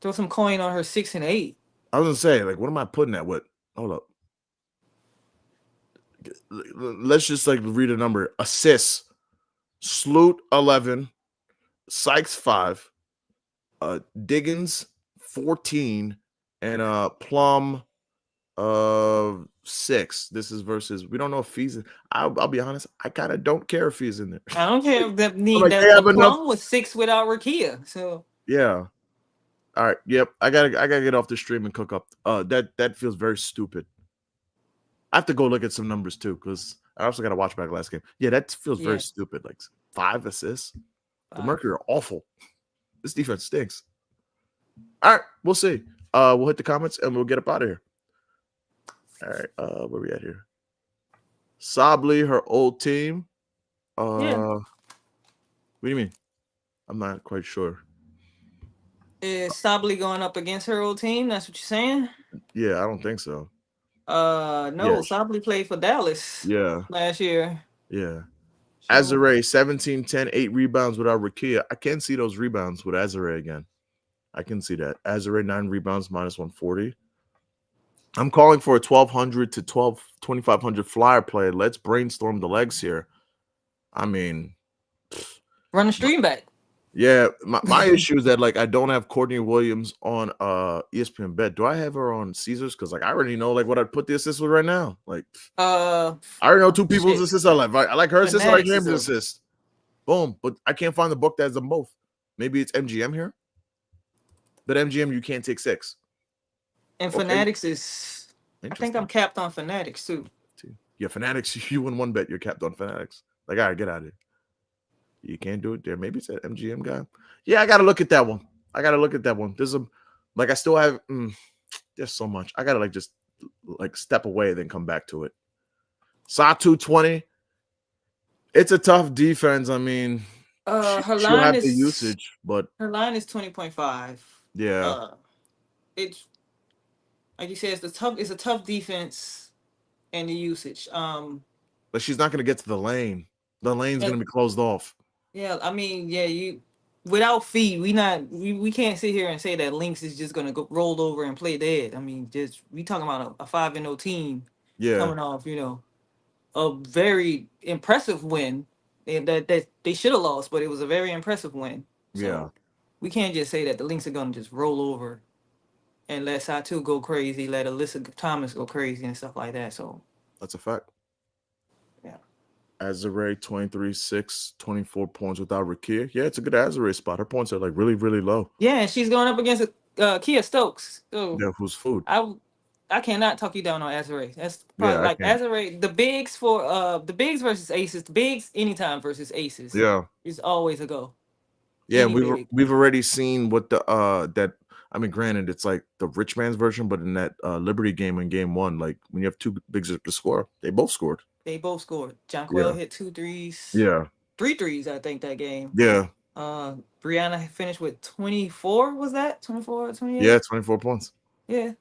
Throw some coin on her 6 and 8. I was gonna say, like, what am I putting that with? Hold up. Let's just like read a number. Assists: Sloot 11, Sykes 5, Diggins 14, and Plum 6. This is versus. We don't know if Fee's. I'll be honest. I kind of don't care if Fee's in there. I don't care if that I'm need like they that the have enough. plum was 6 without Rakia. So Yeah. All right. Yep. I gotta get off the stream and cook up. That feels very stupid. I have to go look at some numbers too, because I also gotta watch back last game. Yeah, that feels very yeah, stupid. Like 5 assists. The 5. Mercury are awful. This defense stinks. All right, we'll see. We'll hit the comments and we'll get up out of here. All right, where we at here? Sably, her old team. Yeah. What do you mean? I'm not quite sure. Is Sably going up against her old team? That's what you're saying? Yeah, I don't think so. No, Yeah, Sably played for Dallas yeah, last year. yeah. So Azare, 17, 10, 8 rebounds without Rakia. I can see those rebounds with Azare again. I can see that. Azare, 9 rebounds, minus 140. I'm calling for a 1,200 to 2,500 flyer play. Let's brainstorm the legs here. I mean, run the stream back. yeah, my issue is that like I don't have Courtney Williams on ESPN Bet. Do I have her on Caesars? Because like I already know like what I'd put the assist with right now. Like I already know 2 people's Shit. assists I like. I like her assist, I like Fanatics is James' assist. Boom. But I can't find the book that has them both. Maybe it's MGM here. But MGM, you can't take 6. And Okay. Fanatics is. I think I'm capped on Fanatics too. Yeah, Fanatics. You win 1 bet, you're capped on Fanatics. Like, all right, get out of here. You can't do it there. Maybe it's an MGM guy. Yeah, I gotta look at that one. There's I still have there's so much. I gotta like just like step away, then come back to it. Sa 220. It's a tough defense. I mean, Her she'll line have the is usage, but 20.5. yeah. It's like you said, it's a tough defense and the usage. But she's not gonna get to the lane. The lane's gonna be closed off. Yeah, I mean, yeah, you without Fee, we can't sit here and say that Lynx is just gonna go roll over and play dead. I mean, just we talking about a 5-0 team Yeah. coming off, a very impressive win. And that they should have lost, but it was a very impressive win. So Yeah. we can't just say that the Lynx are gonna just roll over and let Satu go crazy, let Alyssa Thomas go crazy and stuff like that. So That's a fact. yeah. Azare 23-6, 24 points without Rakia. Yeah, it's a good Azare spot. Her points are like really, really low. Yeah, and she's going up against Kia Stokes. So Yeah, who's food? I cannot talk you down on Azare. That's probably Yeah, I like can't. Azare. The bigs versus aces. The bigs anytime versus aces. Yeah. Is always a go. Yeah, Any and big. we've already seen what the that I mean, granted, it's like the rich man's version, but in that Liberty game in game 1, like when you have 2 bigs to score, they both scored. They both scored. Jonquel Yeah. hit 2 threes. Yeah. 3 threes, I think, that game. Yeah. Brianna finished with 24, was that? 24 or 28? Yeah, 24 points. Yeah.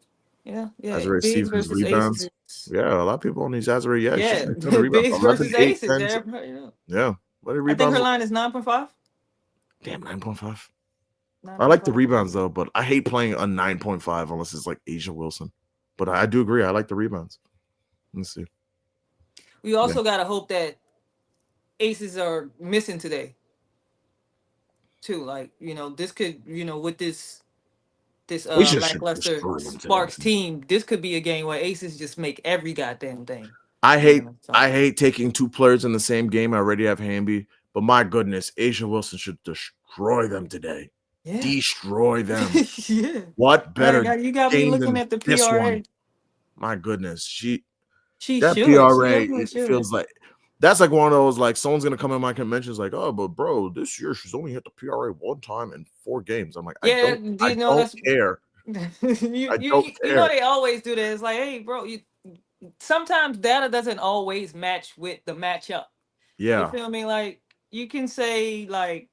Yeah. Yeah. Azare Bigs Stevens versus aces rebounds. is Yeah, a lot of people on these ads already. Yeah, she Yeah, got a ton of rebounds. bigs 11, versus 8, aces. 10. There, you know. Yeah. What are I think her rebounds? line is 9.5. Damn, 9.5. I like the 9.5. rebounds though, but I hate playing a 9.5 unless it's like Asia Wilson. But I do agree. I like the rebounds. Let's see. We also gotta hope that aces are missing today too. Like, this could, with this Asia should lackluster destroy them today, Sparks man. team, this could be a game where aces just make every goddamn thing. I hate So I hate taking two players in the same game. I already have Hamby, but my goodness, Asia Wilson should destroy them today. yeah. Destroy them. Yeah. What better You got me game looking than at the this PRA. one? My goodness, She that should. She PRA, definitely it should. feels like that's like one of those, like someone's gonna come in my conventions like, oh, but bro, this year she's only hit the PRA one time in 4 games. I'm like, I Yeah, do you know don't that's care. you, I you don't you know care. they always do that. It's like, hey, bro, sometimes data doesn't always match with the matchup. You Yeah, feel me? Like, you can say, like,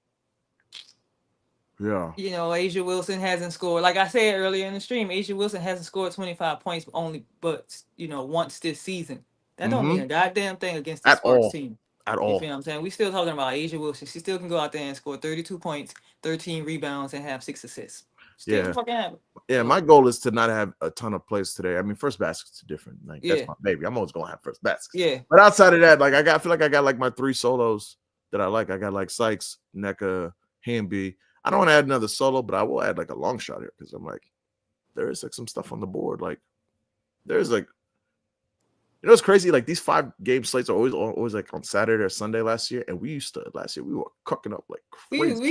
yeah. Asia Wilson hasn't scored. Like I said earlier in the stream, Asia Wilson hasn't scored 25 points once this season. That don't mean Mm-hmm. a goddamn thing against this At Sparks all. team. At You all. feel what I'm saying? We still talking about Asia Wilson. She still can go out there and score 32 points, 13 rebounds, and have 6 assists. Still can Yeah. fucking have it. Yeah, So, my goal is to not have a ton of plays today. I mean, first basket's different. Like that's yeah. my baby. I'm always gonna have first baskets. Yeah. But outside of that, like I feel like I got like my 3 solos that I like. I got like Sykes, NECA, Hamby. I don't want to add another solo, but I will add like a long shot here because I'm like, there is like some stuff on the board. Like there's like, it's crazy. Like these 5-game slates are always like on Saturday or Sunday last year, and last year we were cooking up like crazy. We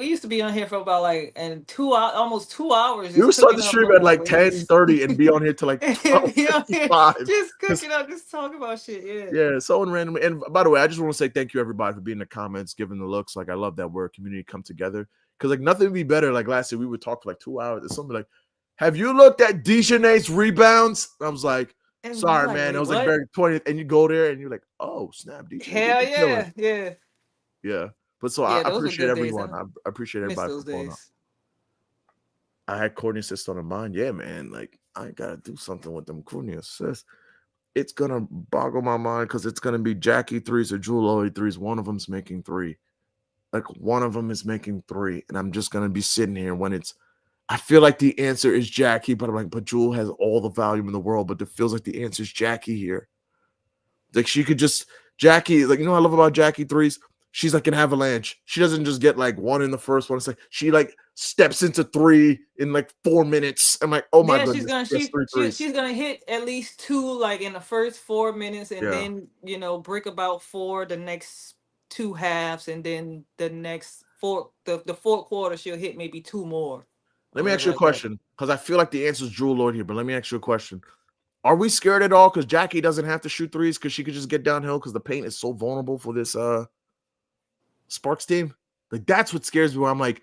used to be on here for about like and almost 2 hours We just would start the cooking up stream at like ways. 10:30 and be on here till like And be on here 12:55. just cooking up, just talking about shit. Yeah, so random. And by the way, I just want to say thank you everybody for being in the comments, giving the looks. Like I love that we're a community come together. Because like nothing would be better. Like last year, we would talk for like 2 hours. It's something like, have you looked at Dejanay's rebounds? I was like, And sorry, like, man. It wait, was like what? very 20th, and you go there and you're like, oh snap, Dejanay did Hell be killing. yeah. Yeah. But so I Yeah, those were appreciate good days. everyone. I appreciate Miss everybody those for pulling up. days. I had Courtney assists on her mind. Yeah, man. Like I gotta do something with them Courtney assists. It's gonna boggle my mind because it's gonna be Jackie threes or Jewel Lowy threes. One of them's making 3. Like one of them is making 3, and I'm just gonna be sitting here when it's. I feel like the answer is Jackie, but I'm like, but Jewel has all the volume in the world, but it feels like the answer is Jackie here. Like she could just Jackie, like what I love about Jackie threes. She's like an avalanche. She doesn't just get like 1 in the first one. It's like she like steps into 3 in like 4 minutes. I'm like, oh my Yeah, goodness, she's gonna hit at least 2 like in the first 4 minutes, and Yeah. then break about 4 the next 2 halves, and then the next the fourth quarter she'll hit maybe 2 more. Let me ask Whatever you a like that. question because I feel like the answer is Jewel Lloyd here, but let me ask you a question. Are we scared at all because Jackie doesn't have to shoot threes because she could just get downhill because the paint is so vulnerable for this Sparks team? Like that's what scares me. Where I'm like,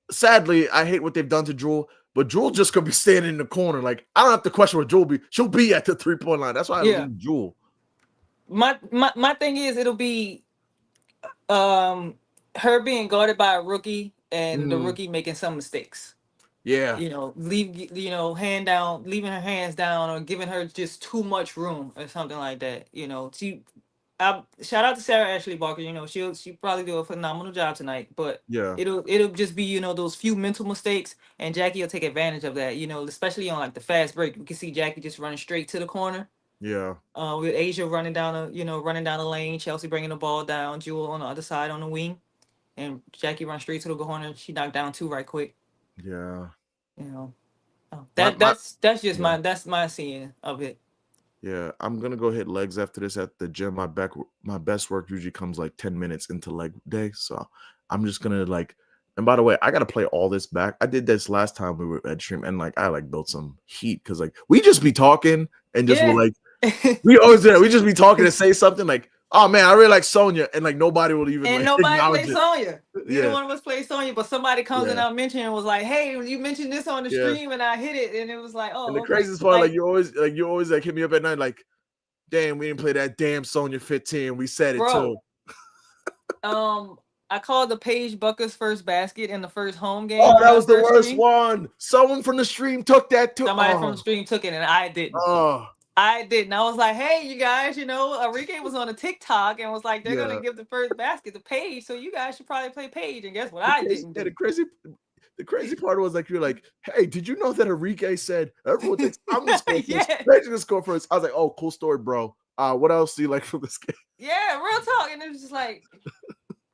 sadly, I hate what they've done to Jewel, but Jewel just could be standing in the corner. Like I don't have to question where Jewel be. She'll be at the 3-point line. That's why I leave Jewel. My thing is it'll be her being guarded by a rookie and the rookie making some mistakes. Yeah. Leaving her hands down, or giving her just too much room or something like that. Shout out to Sarah Ashley Barker. She'll probably do a phenomenal job tonight, but Yeah. it'll just be those few mental mistakes, and Jackie will take advantage of that. Especially on like the fast break, we can see Jackie just running straight to the corner. Yeah. With Asia running down the lane, Chelsea bringing the ball down, Jewel on the other side on the wing, and Jackie run straight to the corner. She knocked down 2 right quick. Yeah. That's just my seeing of it. Yeah, I'm gonna go hit legs after this at the gym. My best work usually comes like 10 minutes into leg day, so I'm just gonna like. And by the way, I gotta play all this back. I did this last time we were at stream, and like I like built some heat because like we just be talking and just will like we always do that. We just be talking and say something like, "Oh man, I really like Sonya," and like nobody will even and like nobody acknowledge plays it. Sonya. Neither one of us play Sonya, but somebody comes in our mention and was like, "Hey, you mentioned this on the stream, and I hit it," and it was like, "Oh." And the okay. craziest part, like you always like hit me up at night, like, "Damn, we didn't play that damn Sonya 15. We said it too." I called the Paige Buckers first basket in the first home game. Oh, that was the worst one. Someone from the stream took that too. Somebody from the stream took it, and I didn't. Oh, I didn't. I was like, hey, you guys, Enrique was on a TikTok and was like, they're gonna Yeah. give the first basket to Paige, so you guys should probably play Paige. And guess what? The I crazy, didn't yeah, do. the crazy part was like, you're like, hey, did you know that Enrique said everyone thinks I'm gonna score first? Yeah. Paige gonna score first. I was like, oh, cool story, bro. What else do you like from this game? Yeah, real talk. And it was just like,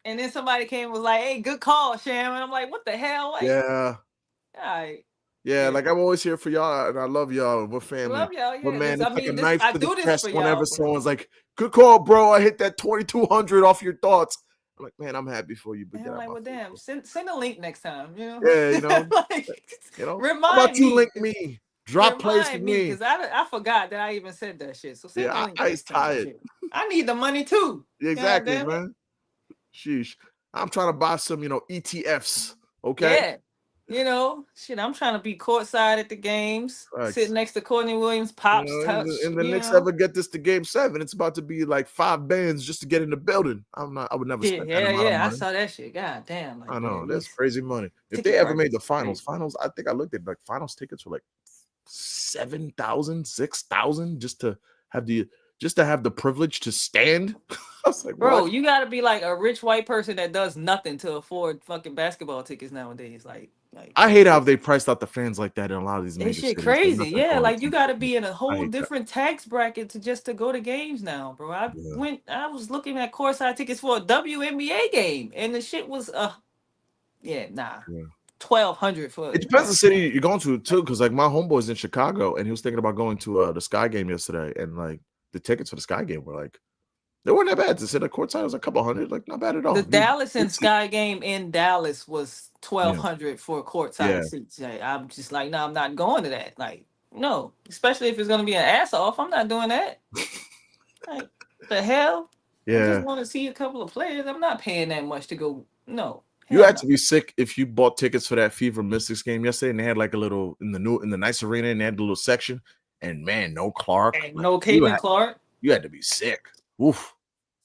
and then somebody came and was like, hey, good call, Sham. And I'm like, what the hell? Like, Yeah. all right. Yeah, like I'm always here for y'all, and I love y'all. We're family. Love y'all. But Yeah. man, This, I it's like a mean, this knife I to the do this chest for whenever y'all. someone's like, "Good call, bro. I hit that 2,200 off your thoughts." I'm like, man, I'm happy for you, but And get I'm out like, my well, face. damn, Bro. send a link next time, Yeah, like, How about remind you me. link me? Drop plays for Remind me, me. because I forgot that I even said that shit. So send Yeah, the link I next time. tired. Shit. I need the money too. God Exactly, damn it. man. Sheesh. I'm trying to buy some, ETFs. Okay. Yeah. Shit, I'm trying to be courtside at the games, Thanks. sitting next to Courtney Williams, pops touch, And the Knicks ever get this to Game 7, it's about to be like 5 bands just to get in the building. I would never spend that amount of Yeah. I money. saw that shit. God damn. I Like, know man, that's these crazy money. If they ticket ever made prices the are crazy. finals, I think I looked at like finals tickets for like 7,000, 6,000 just to have the privilege to stand. I was like, Bro, what? you gotta be like a rich white person that does nothing to afford fucking basketball tickets nowadays. Like I hate how they priced out the fans like that in a lot of these that major shit cities. They're not crazy. gonna Yeah, go to like you some gotta cities. be in a I whole hate that. different tax bracket just to go to games now, bro. Yeah. I was looking at courtside tickets for a WNBA game and the shit was nah. Yeah. 1,200 for It depends the city you're going to too, because like my homeboy's in Chicago and he was thinking about going to the Sky game yesterday, and like the tickets for the Sky game were like they weren't that bad. To sit at courtside, it was a couple hundred, like not bad at the all. Dallas and Sky game in Dallas was Yeah. 1,200 for Yeah. courtside seats. Like, I'm just like, no, I'm not going to that. Like, no, especially if it's gonna be an ass off. I'm not doing that. Like, the hell? I just Yeah. want to see a couple of players. I'm not paying that much to go. No, You hell had no. to be sick if you bought tickets for that Fever Mystics game yesterday, and they had like a little in the nice arena, and they had a little section. And man, no Clark. And Like no Caitlin Clark. you had to be sick. Oof.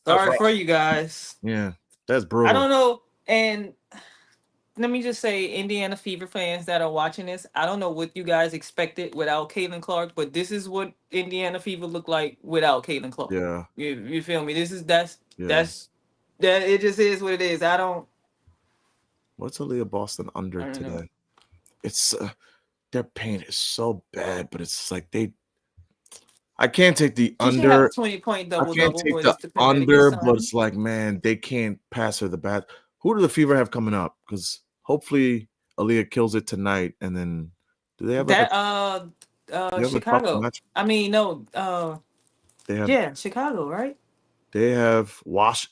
That's Sorry rough. for you guys. Yeah, that's I brutal. don't know. And let me just say, Indiana Fever fans that are watching this, I don't know what you guys expected without Caitlin Clark, but this is what Indiana Fever looked like without Caitlin Clark. Yeah. You feel me? Yeah. That it just is what it is. What's Aaliyah Boston I under don't know. today? It's their pain is so bad, but it's like I can't take the She should have a under. 20-point I double can't double, take but the it's the Connecticut under, but Sun. it's like, man, they can't pass her the bat. Who do the Fever have coming up? Because hopefully Aaliyah kills it tonight, and then do they have like a tough Chicago. match? I mean, no, They have yeah, Chicago, right?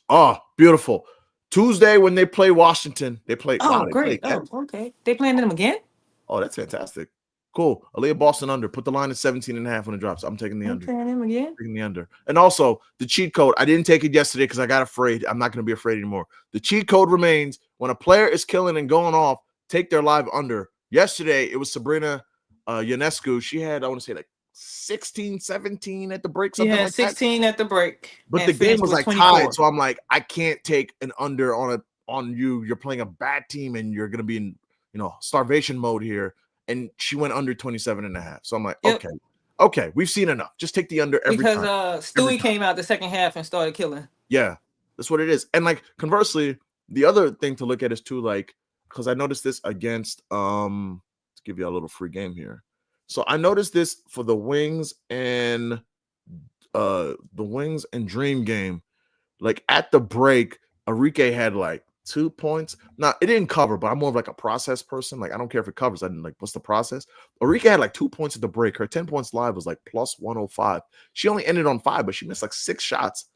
Oh, beautiful. Tuesday when they play Washington, they play. Wow, Oh, they play great. again. Oh, okay. They playing them again? Oh, that's fantastic. Cool. Aaliyah Boston under. Put the line at 17.5 when it drops. I'm taking the They under. playing them again? Taking the under. And also the cheat code. I didn't take it yesterday because I got afraid. I'm not going to be afraid anymore. The cheat code remains when a player is killing and going off, take their live under. Yesterday, it was Sabrina Ionescu. She had, I want to say, like 16, 17 at the break, She something had like that. 16 at the break. But and the game finished was with like 24. tied. So I'm like, I can't take an under on you. You're playing a bad team and you're going to be in, starvation mode here. And she went under 27.5. So I'm like, Yep. okay, we've seen enough. Just take the under every time. Stewie came out the second half and started killing. Yeah, that's what it is. And like conversely, the other thing to look at is too, like, because I noticed this against to give you a little free game here. So I noticed this for the Wings and Dream game. Like at the break, Enrique had like 2 points. Now it didn't cover, but I'm more of like a process person. Like I don't care if it covers. I didn't like what's the process. Enrique had like 2 points at the break. Her 10 points live was like plus 105. She only ended on 5, but she missed like 6 shots.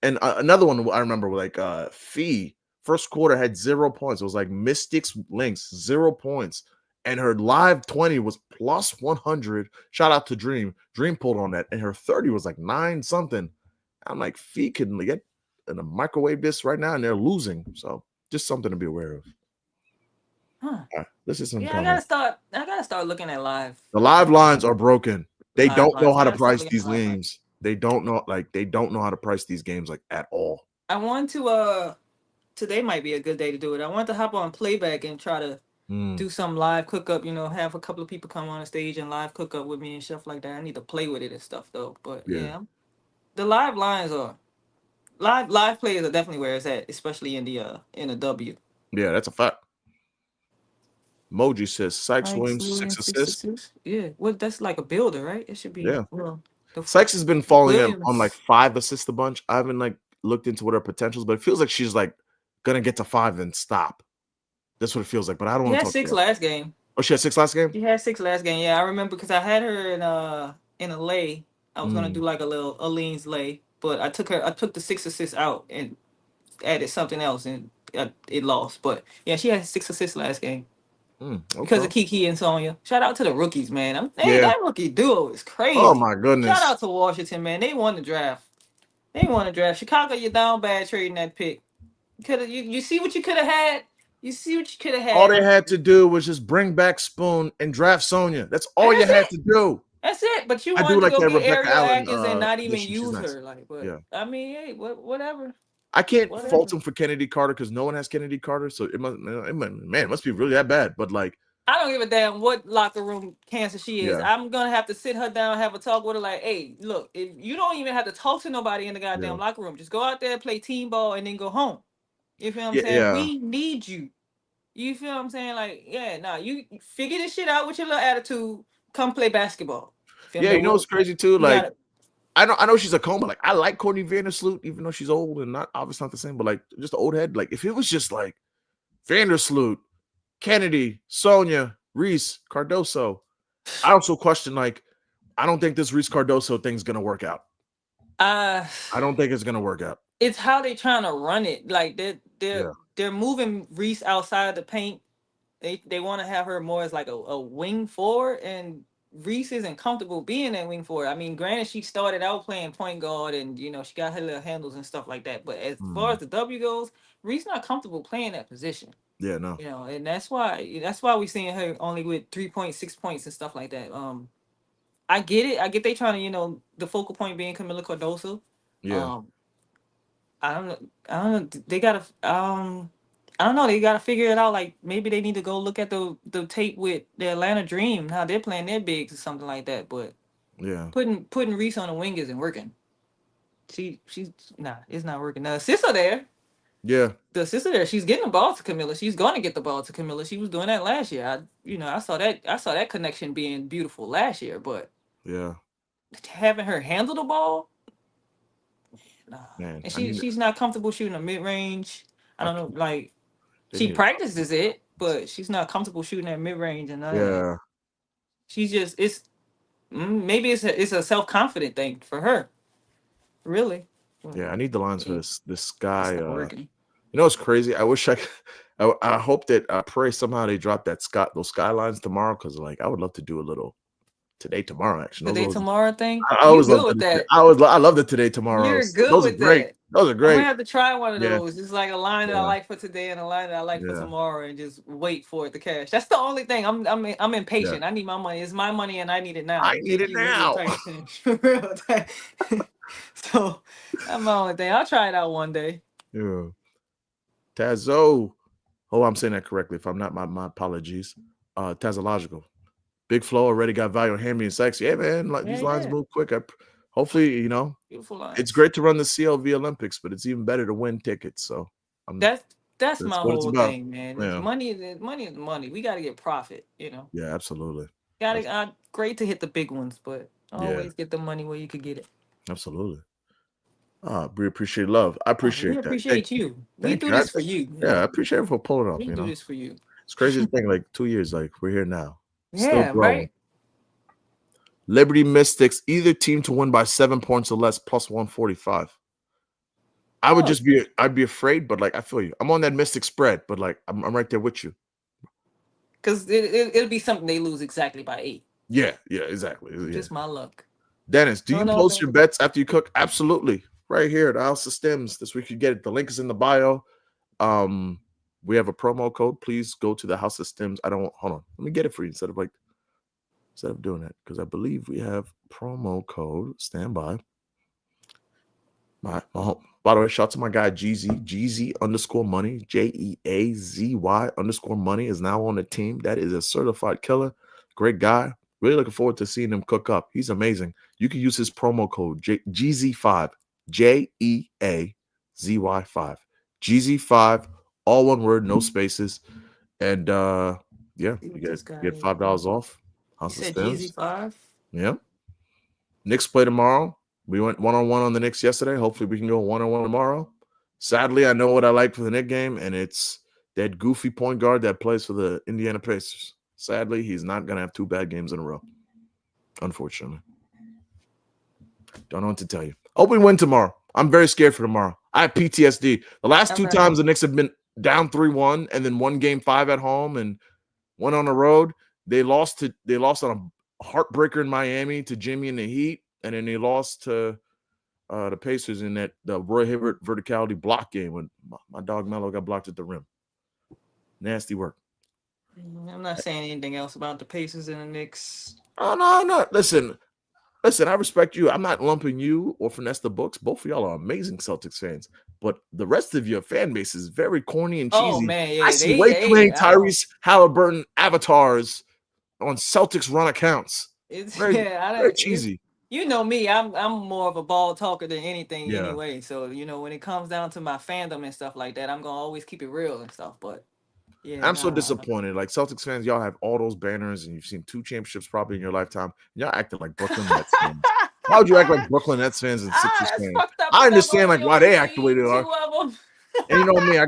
And another one I remember, like Fee, first quarter had 0 points. It was like Mystics Lynx, 0 points. And her live 20 was plus 100. Shout out to Dream. Dream pulled on that. And her 30 was like 9 something. I'm like, Fee can get in a microwave this right now, and they're losing. So just something to be aware of. Huh. This is some I gotta start looking at live. The live lines are broken. They don't know how to price these games. They don't know how to price these games like at all. I want to today might be a good day to do it. I want to hop on playback and try to do some live cook up, have a couple of people come on the stage and live cook up with me and stuff like that. I need to play with it and stuff though. But Yeah. yeah, the live lines are live plays are definitely where it's at, especially in the W. Yeah, that's a fact. Moji says Sykes Sykes Williams Williams 6 six assists. assists. Yeah, well that's like a builder, right? It should be Yeah. the Sykes has been falling on like Williams. 5 assists a bunch. I haven't like looked into what her potentials, but it feels like she's like gonna get to 5 and stop. That's what it feels like. But I don't She want to had talk 6 about. last game. Oh, she had 6 last game. She had 6 last game. Yeah, I remember because I had her in a lay. I was gonna do like a leans lay, but I took the 6 assists out and added something else, and it lost. But yeah, she had 6 assists last game because Okay. of Kiki and Sonya. Shout out to the rookies, man. Yeah. That rookie duo is Oh crazy. my Shout goodness. out to Washington, man. They won the draft. They won the draft. Chicago, you're down bad trading that pick. You see what you could have had. You see what you could have All they had. had to do was just bring back Spoon and draft Sonya. That's all And you that's had it. to do. That's it. But you I do wanted to like go that get Rebecca Ariel Allen Atkins and not even addition. She's use nice. her. Like, but Yeah. I mean, hey, whatever. I can't fault Whatever. him for Kennedy Carter because no one has Kennedy Carter. So it must be really that bad. But like, I don't give a damn what locker room cancer she is. yeah, I'm gonna have to sit her down, have a talk with her. Like, hey, look, if you don't even have to talk to nobody in the yeah, goddamn locker room, just go out there, play team ball, and then go home. You feel what I'm yeah, saying? yeah, We need you. You feel what I'm saying? Like, yeah, nah, you figure this shit out with your little attitude. Come play basketball. Feel yeah. me? You know what's crazy too? You Like, gotta. I know she's a cone, but like, I like Courtney Vandersloot, even though she's old and not obviously not the same. But like, just the old head. Like, if it was just like Vandersloot, Kennedy, Sonya, Reese, Cardoso, I also question like, I don't think this Reese Cardoso thing's gonna work out. I don't think it's gonna work out. It's how they trying to run it. Like Yeah. they're moving Reese outside the paint. They want to have her more as like a wing forward, and Reese isn't comfortable being that wing forward. I mean, granted, she started out playing point guard, and she got her little handles and stuff like that. But as far as the W goes, Reese not comfortable playing that position. Yeah, no. And that's why we seeing her only with 3.6 points and stuff like that. I get it. I get they trying to the focal point being Camila Cardoso. Yeah. Um, I don't know. I don't know. They gotta. I don't know. They gotta figure it out. Like maybe they need to go look at the tape with the Atlanta Dream, how they're playing their bigs or something like that. But Yeah. putting Reese on the wing isn't working. She's nah, it's not working. The sister there. Yeah. The sister there, she's getting the ball to Camilla. She's gonna get the ball to Camilla. She was doing that last year. I saw that connection being beautiful last year, but Yeah. having her handle the ball, nah. Man, And I need she's not comfortable shooting a mid range. I I don't know, like they she need practices it, but she's not comfortable shooting at mid range and none of that. Yeah. She's just maybe it's a self confident thing for her, really. Yeah, I need the lines for this guy. It's not working. You know what's crazy? I wish I hope that I pray somehow they drop those skylines tomorrow because like I would love to do a little today tomorrow action. Today tomorrow thing. I You always love good with that. that? I love the today You're tomorrows. good Those are with great. that. Those are I'm gonna great. have to try one of Yeah. those. It's like a line that I Yeah. like for today and a line that I like for Yeah. tomorrow, and just wait for it to cash. That's the only thing. I'm Yeah. impatient. I need my money. It's my money, and I need it now. I need it You real now. type thing. Real type. So that's my only thing. I'll try it out one day. Yeah. Tazo. Oh, I'm saying that correctly. If I'm not, my apologies. Tazological. Big Flow already got value on Hammy and Sexy. Yeah, man. Like these lines move quick. Hopefully, Beautiful lines. it's great to run the CLV Olympics, but it's even better to win tickets. So that's my what it's whole about. thing, man. Yeah. Money is money. We got to get profit. Yeah, absolutely. Great to hit the big ones, but always get the money where you could get it. Absolutely. We appreciate love. I appreciate We that. appreciate you. We Thank do you. this for you. Yeah, I appreciate it for pulling up. We do this for you. It's crazy to think like 2 years, like we're here now. Still Yeah, growing. right. Liberty Mystics, either team to win by 7 points or less, plus 145. I'd be afraid, but like I feel you. I'm on that Mystic spread, but like I'm right there with you. Because it'll be something they lose exactly by 8. Yeah, exactly. Just my luck. Dennis, do you post your bets after you cook? Absolutely. Right here at House of Stems. This week you get it. The link is in the bio. We have a promo code. Please go to the House of Stems. Hold on. Let me get it for you instead of doing that, because I believe we have promo code. Stand by. By the way, shout out to my guy Jeezy underscore money, Jeazy underscore money is now on the team. That is a certified killer. Great guy. Really looking forward to seeing him cook up. He's amazing. You can use his promo code GZ5, JEAZY5. GZ5, all one word, no spaces. And yeah, See you what this guy get is. $5 off. You House of said Spins. GZ5? Yeah. Knicks play tomorrow. We went one-on-one on the Knicks yesterday. Hopefully we can go one-on-one tomorrow. Sadly, I know what I like for the Knicks game, and it's that goofy point guard that plays for the Indiana Pacers. Sadly, he's not going to have 2 bad games in a row. Unfortunately. Don't know what to tell you. Hope we win tomorrow. I'm very scared for tomorrow. I have PTSD. The last 2 times the Knicks have been down 3-1 and then won game 5 at home and went on the road. They lost on a heartbreaker in Miami to Jimmy and the Heat, and then they lost to the Pacers in the Roy Hibbert verticality block game when my dog Melo got blocked at the rim. Nasty work. I'm not saying anything else about the Pacers and the Knicks. Oh no. Listen, I respect you. I'm not lumping you or Finesse the Books. Both of y'all are amazing Celtics fans. But the rest of your fan base is very corny and cheesy. Oh man, I yeah, see way too many I don't. Tyrese Halliburton avatars on Celtics run accounts. It's Very, I very don't. cheesy. You know me, I'm more of a ball talker than anything Yeah. anyway. So when it comes down to my fandom and stuff like that, I'm gonna always keep it real and stuff. But yeah, I'm so nah. disappointed. Like Celtics fans, y'all have all those banners and you've seen 2 championships probably in your lifetime. Y'all acting like Brooklyn Nets fans. Why would you act like Brooklyn Nets fans and Sixers That's fans? fucked up I because I've understand like only why only they act the way seen they are. two of them. And you know me,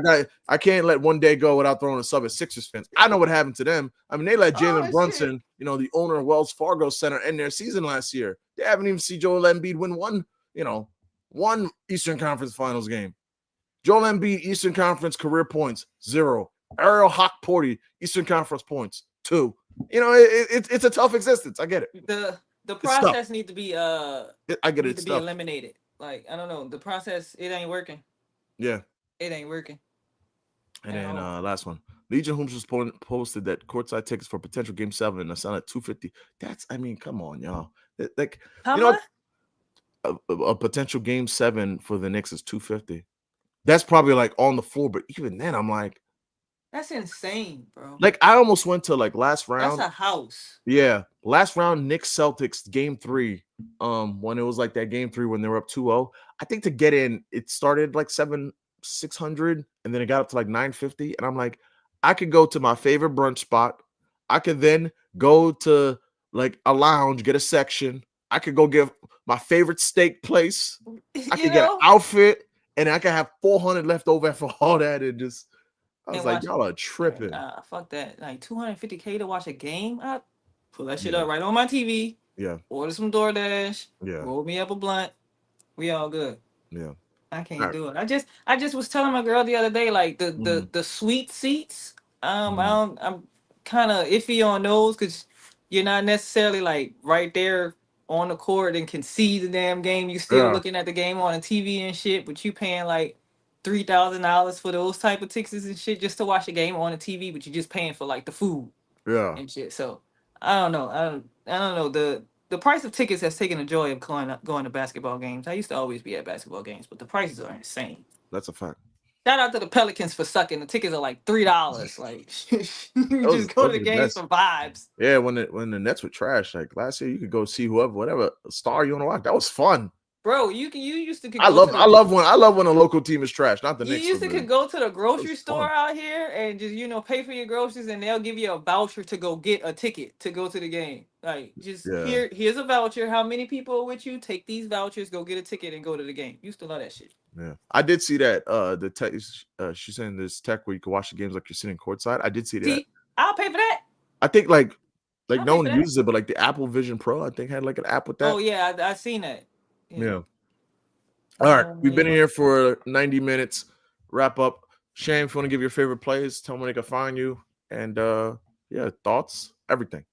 I can't let one day go without throwing a sub at Sixers fans. I know what happened to them. I mean, they let Oh Jalen shit! Brunson, the owner of Wells Fargo Center, end their season last year. They haven't even seen Joel Embiid win one Eastern Conference Finals game. Joel Embiid, Eastern Conference career points, 0. Ariel Hockporty, Eastern Conference points, 2. It's a tough existence. I get it. The It's tough. process need to be I get it. need to It's be tough. eliminated. Like I don't know, the process it ain't working. Yeah. It ain't working. And then last one. Legion Holmes just posted that courtside tickets for potential Game 7 are selling at $250. Come on, y'all. Like, How you know, much? a potential Game 7 for the Knicks is $250. That's probably like on the floor, but even then, I'm like, That's insane, bro. like I almost went to like last round. That's a house. Yeah, last round Knicks Celtics Game 3. When it was like that Game 3 when they were up 2-0. I think to get in, it started like 600, and then it got up to like 950. And I'm like, I could go to my favorite brunch spot. I could then go to like a lounge, get a section. I could go get my favorite steak place. I could get an outfit, and I could have 400 left over for all that. And just, I was like, y'all are tripping. Fuck that. Like $250K to watch a game. I pull that shit Yeah. up right on my TV. Yeah. Order some DoorDash. Yeah. Roll me up a blunt. We all good. Yeah. I can't do it. I just was telling my girl the other day, like the suite seats. I'm kind of iffy on those because you're not necessarily like right there on the court and can see the damn game. You still looking at the game on the TV and shit, but you paying like $3,000 for those type of tickets and shit just to watch a game on the TV, but you're just paying for like the food and shit. So I don't know. I don't know. The price of tickets has taken the joy of going to basketball games. I used to always be at basketball games, but the prices are insane. That's a fact. Shout out to the Pelicans for sucking. The tickets are like $3. Like you Those just go to are the the games best. for vibes. Yeah, when the Nets were trash, like last year, you could go see whatever star you want to watch. That was fun. Bro, you used to I love when a local team is trash, not the you Knicks. used to could go to the grocery store fun. out here and just pay for your groceries and they'll give you a voucher to go get a ticket to go to the game. Like here's a voucher. How many people are with you? Take these vouchers, go get a ticket and go to the game. Used to love that shit. Yeah, I did see that. The tech, she's saying this tech where you can watch the games like you're sitting courtside. I did see that. I'll pay for that. I think like no one uses it, but like the Apple Vision Pro, I think had like an app with that. Oh yeah, I seen that. Yeah. All right, we've been here for 90 minutes. Wrap up. Shane, if you want to give your favorite plays, tell them where they can find you, and thoughts, everything.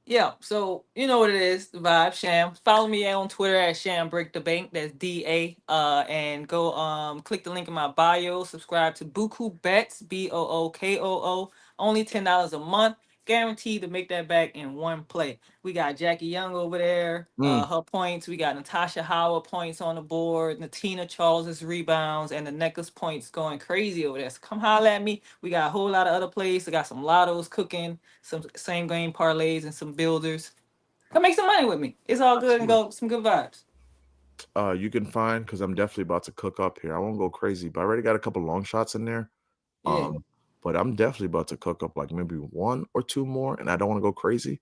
Yeah, so you know what it is, the vibe, Sham. Follow me on Twitter at Sham Break the Bank. That's DA. And go click the link in my bio. Subscribe to Buku Bets, BOOKOO. Only $10 a month. guaranteed to make that back in one play. We got Jackie Young over there, her points. We got Natasha Howard points on the board, Natina Charles's rebounds, and the necklace points going crazy over there. So come holler at me. We got a whole lot of other plays. We got some lottos cooking, some same game parlays, and some builders. Come make some money with me. It's all good and go some good vibes. You can find, because I'm definitely about to cook up here. I won't go crazy, but I already got a couple long shots in there. Yeah. But I'm definitely about to cook up like maybe 1 or 2 more, and I don't want to go crazy.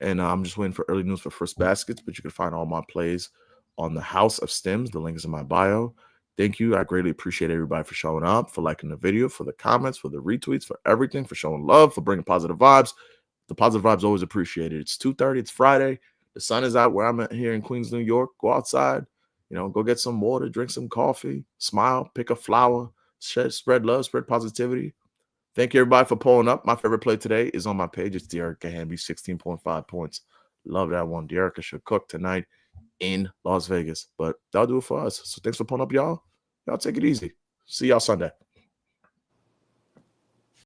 And I'm just waiting for early news for first baskets, but you can find all my plays on the House of Stems. The link is in my bio. Thank you. I greatly appreciate everybody for showing up, for liking the video, for the comments, for the retweets, for everything, for showing love, for bringing positive vibes. The positive vibes always appreciated. It's 2:30. It's Friday. The sun is out where I'm at here in Queens, New York. Go outside, go get some water, drink some coffee, smile, pick a flower, spread love, spread positivity. Thank you, everybody, for pulling up. My favorite play today is on my page. It's Dearica Hamby, 16.5 points. Love that one. Dearica should cook tonight in Las Vegas. But that'll do it for us. So thanks for pulling up, y'all. Y'all take it easy. See y'all Sunday.